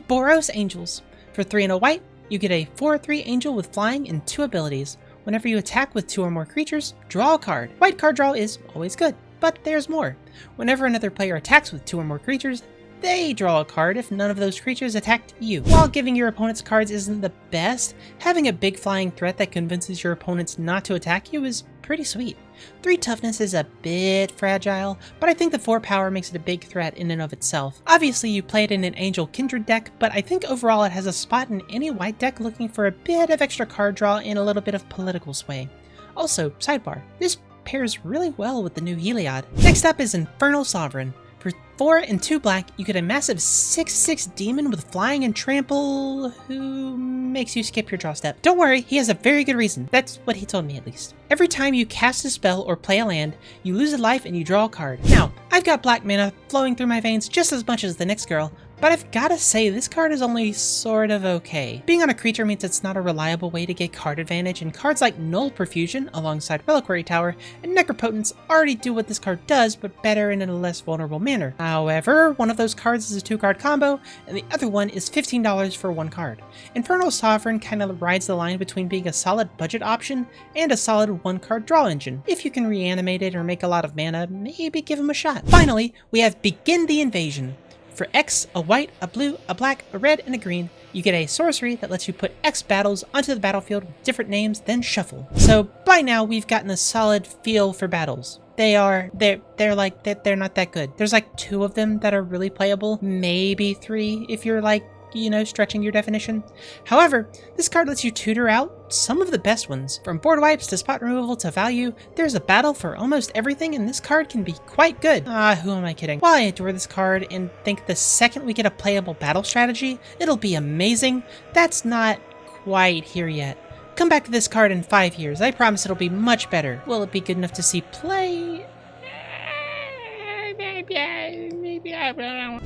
Boros Angels. For 3 and a white, you get a 4/3 angel with flying and 2 abilities. Whenever you attack with 2 or more creatures, draw a card. White card draw is always good, but there's more. Whenever another player attacks with 2 or more creatures, they draw a card if none of those creatures attacked you. While giving your opponent's cards isn't the best, having a big flying threat that convinces your opponents not to attack you is pretty sweet. 3 toughness is a bit fragile, but I think the 4 power makes it a big threat in and of itself. Obviously you play it in an Angel Kindred deck, but I think overall it has a spot in any white deck looking for a bit of extra card draw and a little bit of political sway. Also, sidebar, this pairs really well with the new Heliod. Next up is Infernal Sovereign. For 4 and 2 black, you get a massive 6/6 demon with flying and trample who makes you skip your draw step. Don't worry, he has a very good reason. That's what he told me at least. Every time you cast a spell or play a land, you lose a life and you draw a card. Now, I've got black mana flowing through my veins just as much as the next girl, but I've gotta say this card is only sort of okay. Being on a creature means it's not a reliable way to get card advantage, and cards like Null Profusion alongside Reliquary Tower and Necropotence already do what this card does, but better and in a less vulnerable manner. However, one of those cards is a 2-card combo, and the other one is $15 for 1 card. Infernal Sovereign kind of rides the line between being a solid budget option and a solid 1-card draw engine. If you can reanimate it or make a lot of mana, maybe give him a shot. Finally, we have Begin the Invasion. For X, a white, a blue, a black, a red, and a green, you get a sorcery that lets you put X battles onto the battlefield with different names, then shuffle. So by now we've gotten a solid feel for battles. They're not that good. There's like 2 of them that are really playable, maybe 3 if you're like, you know, stretching your definition. However, this card lets you tutor out some of the best ones. From board wipes to spot removal to value, there's a battle for almost everything, and this card can be quite good. Who am I kidding? While I adore this card and think the second we get a playable battle strategy, it'll be amazing, that's not quite here yet. Come back to this card in 5 years. I promise it'll be much better. Will it be good enough to see play?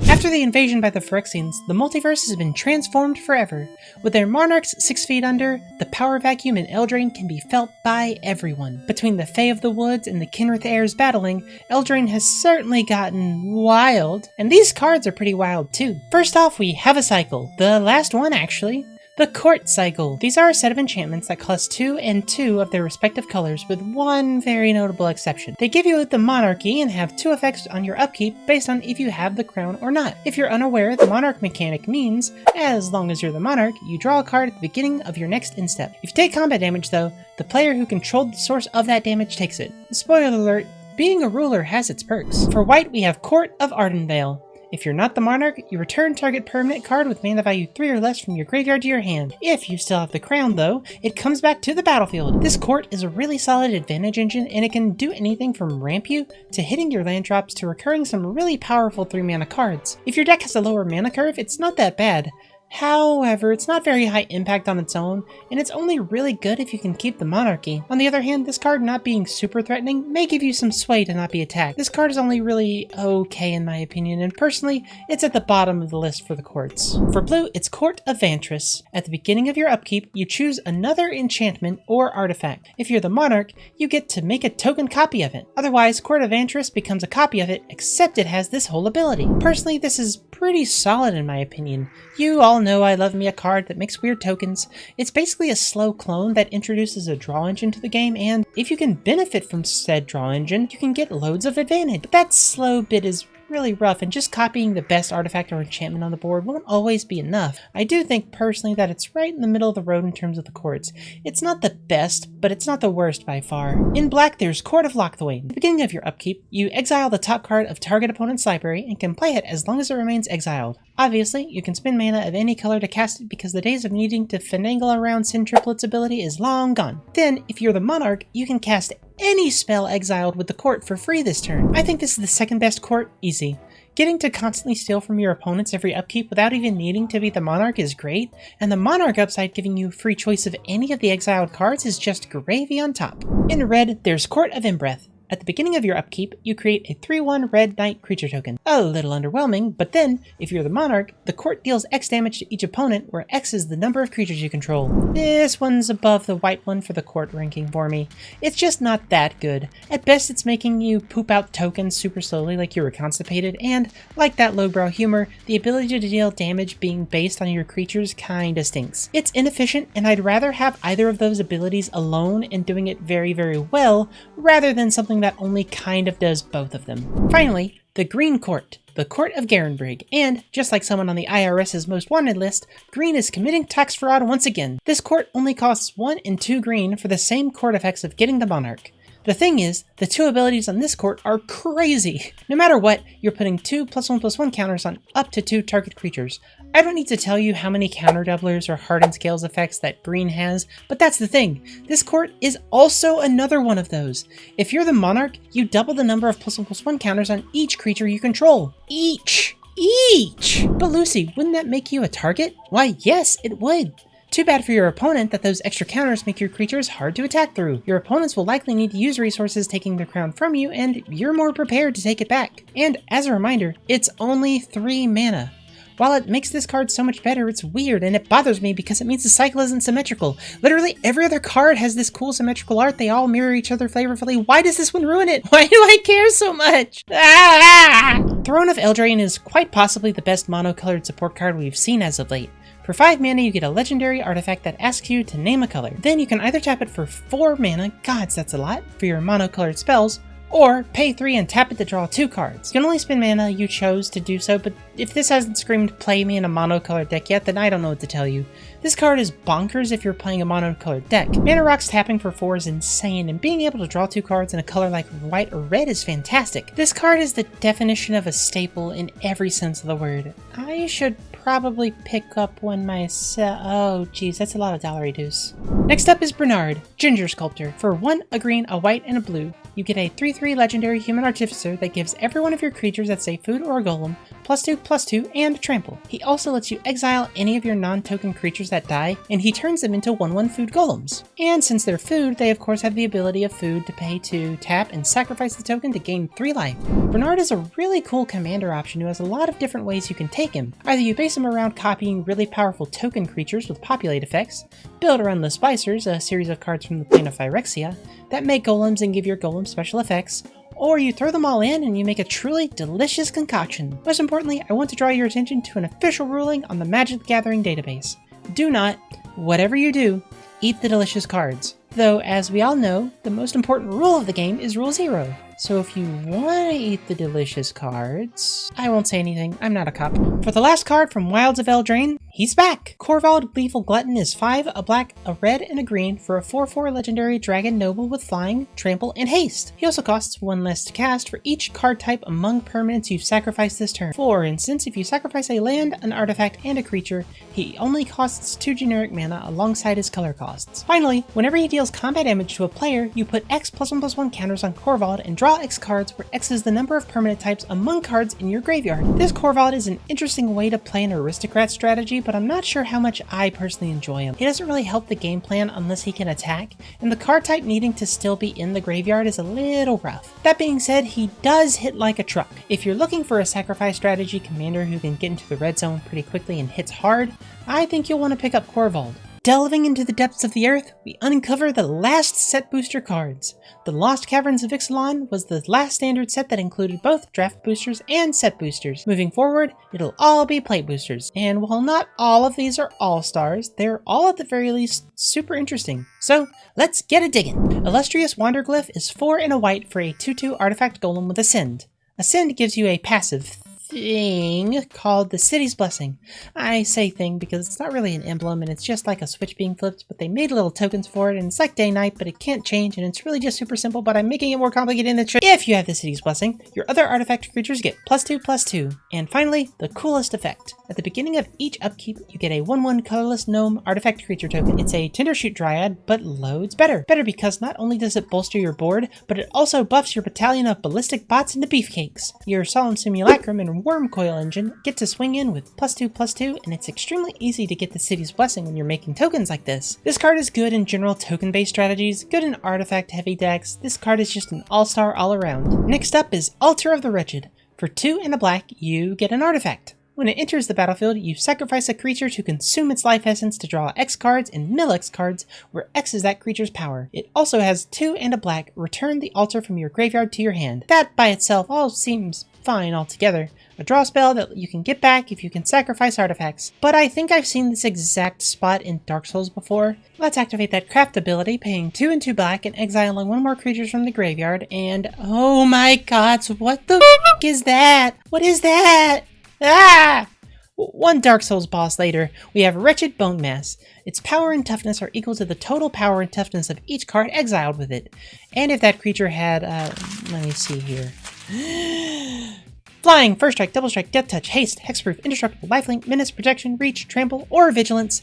After the invasion by the Phyrexians, the multiverse has been transformed forever. With their monarchs 6 feet under, the power vacuum in Eldraine can be felt by everyone. Between the Fae of the Woods and the Kinrith heirs battling, Eldraine has certainly gotten wild, and these cards are pretty wild too. First off, we have a cycle. The last one, actually. The Court Cycle. These are a set of enchantments that cost 2 and 2 of their respective colors, with one very notable exception. They give you the Monarchy and have 2 effects on your upkeep based on if you have the crown or not. If you're unaware, the Monarch mechanic means, as long as you're the Monarch, you draw a card at the beginning of your next instep. If you take combat damage though, the player who controlled the source of that damage takes it. Spoiler alert, being a ruler has its perks. For white, we have Court of Ardenvale. If you're not the Monarch, you return target permanent card with mana value 3 or less from your graveyard to your hand. If you still have the crown though, it comes back to the battlefield. This court is a really solid advantage engine, and it can do anything from ramp you to hitting your land drops to recurring some really powerful 3 mana cards. If your deck has a lower mana curve, it's not that bad. However, it's not very high impact on its own, and it's only really good if you can keep the Monarchy. On the other hand, this card not being super threatening may give you some sway to not be attacked. This card is only really okay in my opinion, and personally, it's at the bottom of the list for the courts. For blue, it's Court of Vantress. At the beginning of your upkeep, you choose another enchantment or artifact. If you're the Monarch, you get to make a token copy of it. Otherwise, Court of Vantress becomes a copy of it, except it has this whole ability. Personally, this is pretty solid in my opinion. You all know I love me a card that makes weird tokens. It's basically a slow clone that introduces a draw engine to the game, and if you can benefit from said draw engine, you can get loads of advantage. But that slow bit is really rough, and just copying the best artifact or enchantment on the board won't always be enough. I do think personally that it's right in the middle of the road in terms of the courts. It's not the best, but it's not the worst by far. In black, there's Court of Locthwain. At the beginning of your upkeep, you exile the top card of target opponent's library and can play it as long as it remains exiled. Obviously, you can spend mana of any color to cast it because the days of needing to finagle around Sin Triplet's ability is long gone. Then, if you're the Monarch, you can cast any spell exiled with the court for free this turn. I think this is the second best court, easy. Getting to constantly steal from your opponents every upkeep without even needing to be the Monarch is great, and the Monarch upside giving you free choice of any of the exiled cards is just gravy on top. In red, there's Court of Embereth. At the beginning of your upkeep, you create a 3/1 red knight creature token. A little underwhelming, but then, if you're the Monarch, the court deals X damage to each opponent, where X is the number of creatures you control. This one's above the white one for the court ranking for me. It's just not that good. At best, it's making you poop out tokens super slowly like you were constipated, and, like that lowbrow humor, the ability to deal damage being based on your creatures kinda stinks. It's inefficient, and I'd rather have either of those abilities alone and doing it very, very well, rather than something that only kind of does both of them. Finally, the Green Court, the Court of Garenbrig, and, just like someone on the IRS's most wanted list, green is committing tax fraud once again. This court only costs 1 and 2 green for the same court effects of getting the Monarch. The thing is, the 2 abilities on this court are crazy. No matter what, you're putting 2 +1/+1 counters on up to 2 target creatures. I don't need to tell you how many counter doublers or hardened scales effects that green has, but that's the thing. This court is also another one of those. If you're the Monarch, you double the number of +1/+1 counters on each creature you control. Each! But Lucy, wouldn't that make you a target? Why, yes, it would. Too bad for your opponent that those extra counters make your creatures hard to attack through. Your opponents will likely need to use resources taking their crown from you, and you're more prepared to take it back. And as a reminder, it's only 3 mana. While it makes this card so much better, it's weird, and it bothers me because it means the cycle isn't symmetrical. Literally every other card has this cool symmetrical art, they all mirror each other flavorfully. Why does this one ruin it? Why do I care so much? Throne of Eldraine is quite possibly the best monocolored support card we've seen as of late. For 5 mana, you get a legendary artifact that asks you to name a color. Then you can either tap it for 4 mana, gods that's a lot, for your monocolored spells, or pay 3 and tap it to draw 2 cards. You can only spend mana you chose to do so, but if this hasn't screamed play me in a monocolored deck yet, then I don't know what to tell you. This card is bonkers if you're playing a monocolored deck. Mana Rock's tapping for 4 is insane, and being able to draw 2 cards in a color like white or red is fantastic. This card is the definition of a staple in every sense of the word. I should probably pick up one myself. Oh geez, that's a lot of dollar reduce. Next up is Bernard, Ginger Sculptor. For 1, a green, a white, and a blue, you get a 3/3 legendary human artificer that gives every one of your creatures that say food or a golem +2/+2 and trample. He also lets you exile any of your non-token creatures that die, and he turns them into 1/1 food golems. And since they're food, they of course have the ability of food to pay to tap and sacrifice the token to gain 3 life. Bernard is a really cool commander option who has a lot of different ways you can take him. Either you base him around copying really powerful token creatures with populate effects, build around the Spicers, a series of cards from the plane of Phyrexia, that make golems and give your golem special effects, or you throw them all in and you make a truly delicious concoction. Most importantly, I want to draw your attention to an official ruling on the Magic the Gathering database. Do not, whatever you do, eat the delicious cards. Though, as we all know, the most important rule of the game is Rule 0. So if you want to eat the delicious cards, I won't say anything, I'm not a cop. For the last card from Wilds of Eldraine, he's back! Corvald Gleeful Glutton is 5, a black, a red, and a green for a 4/4 legendary dragon noble with flying, trample, and haste. He also costs 1 less to cast for each card type among permanents you've sacrificed this turn. For instance, if you sacrifice a land, an artifact, and a creature, he only costs 2 generic mana alongside his color costs. Finally, whenever he deals combat damage to a player, you put X +1/+1 counters on Corvald and draw draw X cards, where X is the number of permanent types among cards in your graveyard. This Corval is an interesting way to play an aristocrat strategy, but I'm not sure how much I personally enjoy him. He doesn't really help the game plan unless he can attack, and the card type needing to still be in the graveyard is a little rough. That being said, he does hit like a truck. If you're looking for a sacrifice strategy commander who can get into the red zone pretty quickly and hits hard, I think you'll want to pick up Corval. Delving into the depths of the earth, we uncover the last set booster cards. The Lost Caverns of Ixalan was the last standard set that included both draft boosters and set boosters. Moving forward, it'll all be plate boosters. And while not all of these are all-stars, they're all at the very least super interesting. So let's get a diggin'. Illustrious Wanderglyph is 4 and a white for a 2/2 artifact golem with Ascend. Ascend gives you a passive thing called the City's Blessing. I say thing because it's not really an emblem and it's just like a switch being flipped, but they made little tokens for it and it's like day-night, but it can't change and it's really just super simple, but I'm making it more complicated in the trick. If you have the City's Blessing, your other artifact creatures get +2/+2. And finally, the coolest effect. At the beginning of each upkeep, you get a 1/1 colorless gnome artifact creature token. It's a Tindershoot Dryad, but loads better. Better because not only does it bolster your board, but it also buffs your battalion of ballistic bots into beefcakes. Your Solemn Simulacrum and Wormcoil engine get to swing in with +2/+2, and it's extremely easy to get the City's Blessing when you're making tokens like this. This card is good in general token-based strategies, good in artifact-heavy decks. This card is just an all-star all around. Next up is Altar of the Wretched. For 2 and a black, you get an artifact. When it enters the battlefield, you sacrifice a creature to consume its life essence to draw X cards and mill X cards, where X is that creature's power. It also has 2 and a black, return the altar from your graveyard to your hand. That by itself all seems fine altogether. A draw spell that you can get back if you can sacrifice artifacts. But I think I've seen this exact spot in Dark Souls before. Let's activate that craft ability, paying 2 and 2 black and exiling 1 more creature from the graveyard, and oh my god, what the f is that? What is that? Ah! One Dark Souls boss later, we have Wretched Bone Mass. Its power and toughness are equal to the total power and toughness of each card exiled with it. And if that creature had, let me see here. Flying, First Strike, Double Strike, Death Touch, Haste, Hexproof, Indestructible, Lifelink, Menace, Protection, Reach, Trample, or Vigilance,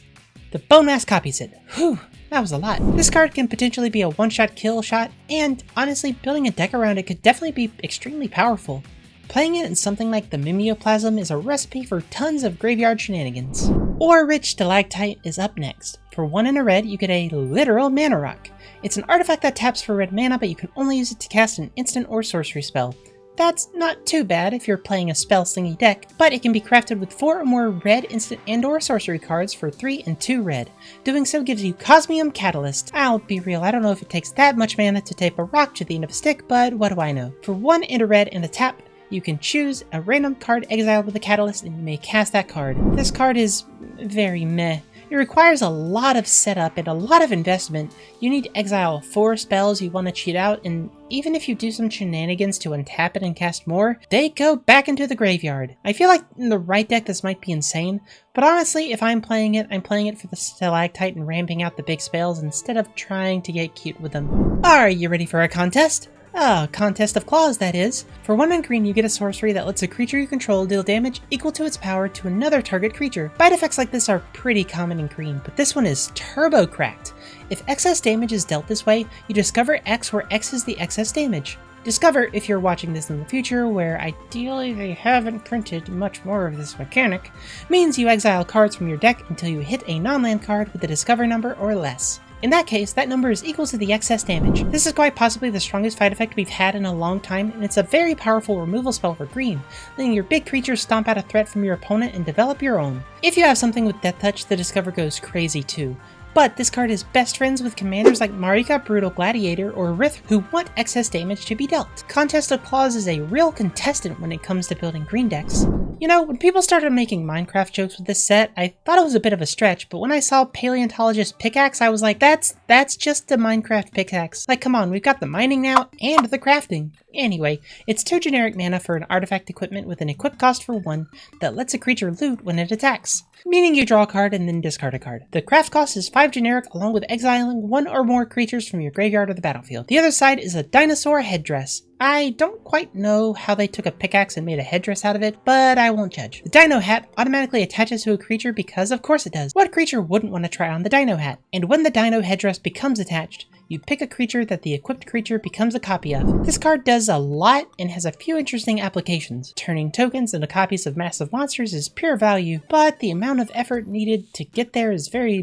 the Bone Mass copies it. Whew, that was a lot. This card can potentially be a one-shot kill shot, and honestly, building a deck around it could definitely be extremely powerful. Playing it in something like the Mimeoplasm is a recipe for tons of graveyard shenanigans. Ore-Rich Stalactite is up next. For 1 and a red, you get a literal mana rock. It's an artifact that taps for red mana, but you can only use it to cast an instant or sorcery spell. That's not too bad if you're playing a spell-slingy deck, but it can be crafted with 4 or more red instant and or sorcery cards for 3 and 2 red. Doing so gives you Cosmium Catalyst. I'll be real, I don't know if it takes that much mana to tape a rock to the end of a stick, but what do I know. For 1 and a red and a tap, you can choose a random card exiled with a catalyst and you may cast that card. This card is very meh. It requires a lot of setup and a lot of investment. You need to exile 4 spells you want to cheat out, and even if you do some shenanigans to untap it and cast more, they go back into the graveyard. I feel like in the right deck this might be insane, but honestly, if I'm playing it for the Stalactite and ramping out the big spells instead of trying to get cute with them. Are you ready for a contest? Ah, Contest of Claws, that is. For 1 and green, you get a sorcery that lets a creature you control deal damage equal to its power to another target creature. Bite effects like this are pretty common in green, but this one is turbo cracked. If excess damage is dealt this way, you discover X where X is the excess damage. Discover, if you're watching this in the future, where ideally they haven't printed much more of this mechanic, means you exile cards from your deck until you hit a non-land card with a Discover number or less. In that case, that number is equal to the excess damage. This is quite possibly the strongest fight effect we've had in a long time, and it's a very powerful removal spell for green, letting your big creatures stomp out a threat from your opponent and develop your own. If you have something with Death Touch, the Discover goes crazy too. But this card is best friends with commanders like Marika Brutal Gladiator or Rith who want excess damage to be dealt. Contest of Claws is a real contestant when it comes to building green decks. You know, when people started making Minecraft jokes with this set, I thought it was a bit of a stretch, but when I saw Paleontologist Pickaxe, I was like, that's just a Minecraft pickaxe. Like, come on, we've got the mining now and the crafting. Anyway, it's 2 generic mana for an artifact equipment with an equip cost for 1 that lets a creature loot when it attacks, meaning you draw a card and then discard a card. The craft cost is 5 generic along with exiling 1 or more creatures from your graveyard or the battlefield. The other side is a dinosaur headdress. I don't quite know how they took a pickaxe and made a headdress out of it, but I won't judge. The dino hat automatically attaches to a creature because of course it does. What creature wouldn't want to try on the dino hat? And when the dino headdress becomes attached, you pick a creature that the equipped creature becomes a copy of. This card does a lot and has a few interesting applications. Turning tokens into copies of massive monsters is pure value, but the amount of effort needed to get there is very,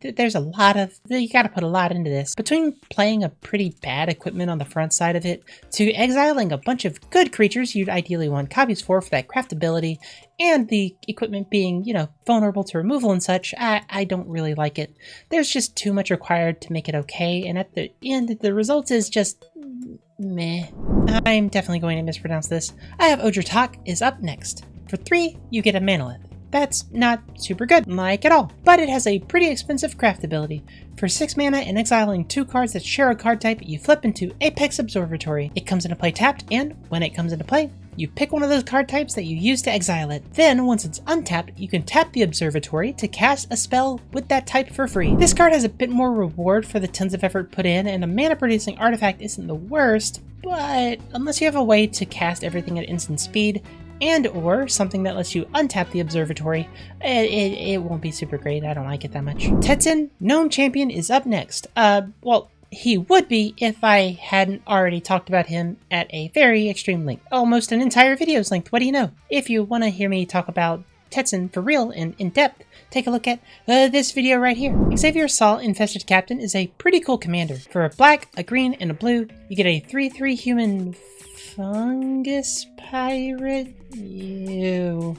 there's a lot of, you gotta put a lot into this. Between playing a pretty bad equipment on the front side of it, to exiling a bunch of good creatures you'd ideally want copies for that craftability, and the equipment being, vulnerable to removal and such, I don't really like it. There's just too much required to make it okay, and at the end, the result is just meh. I'm definitely going to mispronounce this. I have Odratak is up next. For 3, you get a Manolith. That's not super good, like at all, but it has a pretty expensive craft ability. For 6 mana and exiling 2 cards that share a card type, you flip into Apex Observatory. It comes into play tapped, and when it comes into play, you pick one of those card types that you use to exile it. Then, once it's untapped, you can tap the Observatory to cast a spell with that type for free. This card has a bit more reward for the tons of effort put in, and a mana-producing artifact isn't the worst, but unless you have a way to cast everything at instant speed, and or something that lets you untap the Observatory, it won't be super great. I don't like it that much. Tetsin, Gnome Champion, is up next. Well, he would be if I hadn't already talked about him at a very extreme length. Almost an entire video's length, what do you know? If you want to hear me talk about Tetsin for real and in depth, take a look at this video right here. Xavier Sol Infested Captain is a pretty cool commander. For a black, a green, and a blue, you get a 3/3 human fungus pirate? Ew.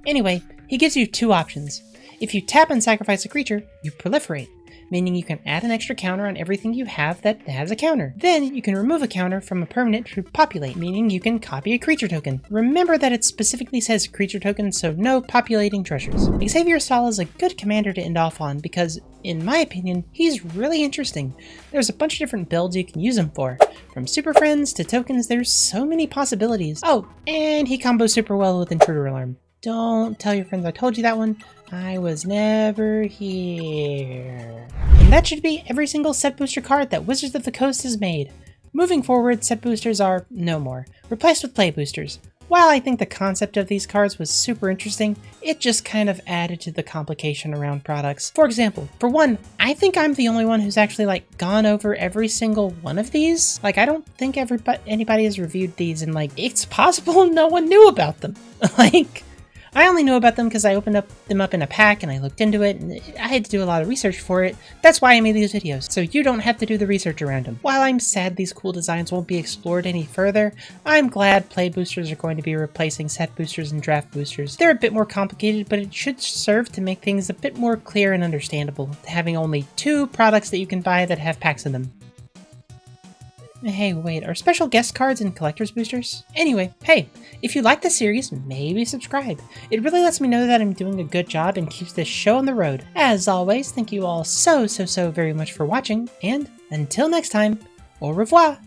Anyway, he gives you 2 options. If you tap and sacrifice a creature, you proliferate, meaning you can add an extra counter on everything you have that has a counter. Then you can remove a counter from a permanent to populate, meaning you can copy a creature token. Remember that it specifically says creature token, so no populating treasures. Xavier Sol is a good commander to end off on because, in my opinion, he's really interesting. There's a bunch of different builds you can use him for. From Super Friends to tokens, there's so many possibilities. Oh, and he combos super well with Intruder Alarm. Don't tell your friends I told you that one. I was never here. And that should be every single set booster card that Wizards of the Coast has made. Moving forward, set boosters are no more, replaced with play boosters. While I think the concept of these cards was super interesting, it just kind of added to the complication around products. For example, for one, I think I'm the only one who's actually gone over every single one of these. I don't think anybody has reviewed these and it's possible no one knew about them. I only know about them because I opened them up in a pack and I looked into it and I had to do a lot of research for it. That's why I made these videos, so you don't have to do the research around them. While I'm sad these cool designs won't be explored any further, I'm glad play boosters are going to be replacing set boosters and draft boosters. They're a bit more complicated, but it should serve to make things a bit more clear and understandable, having only 2 products that you can buy that have packs in them. Hey, wait, are special guest cards in collector's boosters? Anyway, hey, if you like the series, maybe subscribe. It really lets me know that I'm doing a good job and keeps this show on the road. As always, thank you all so very much for watching, and until next time, au revoir!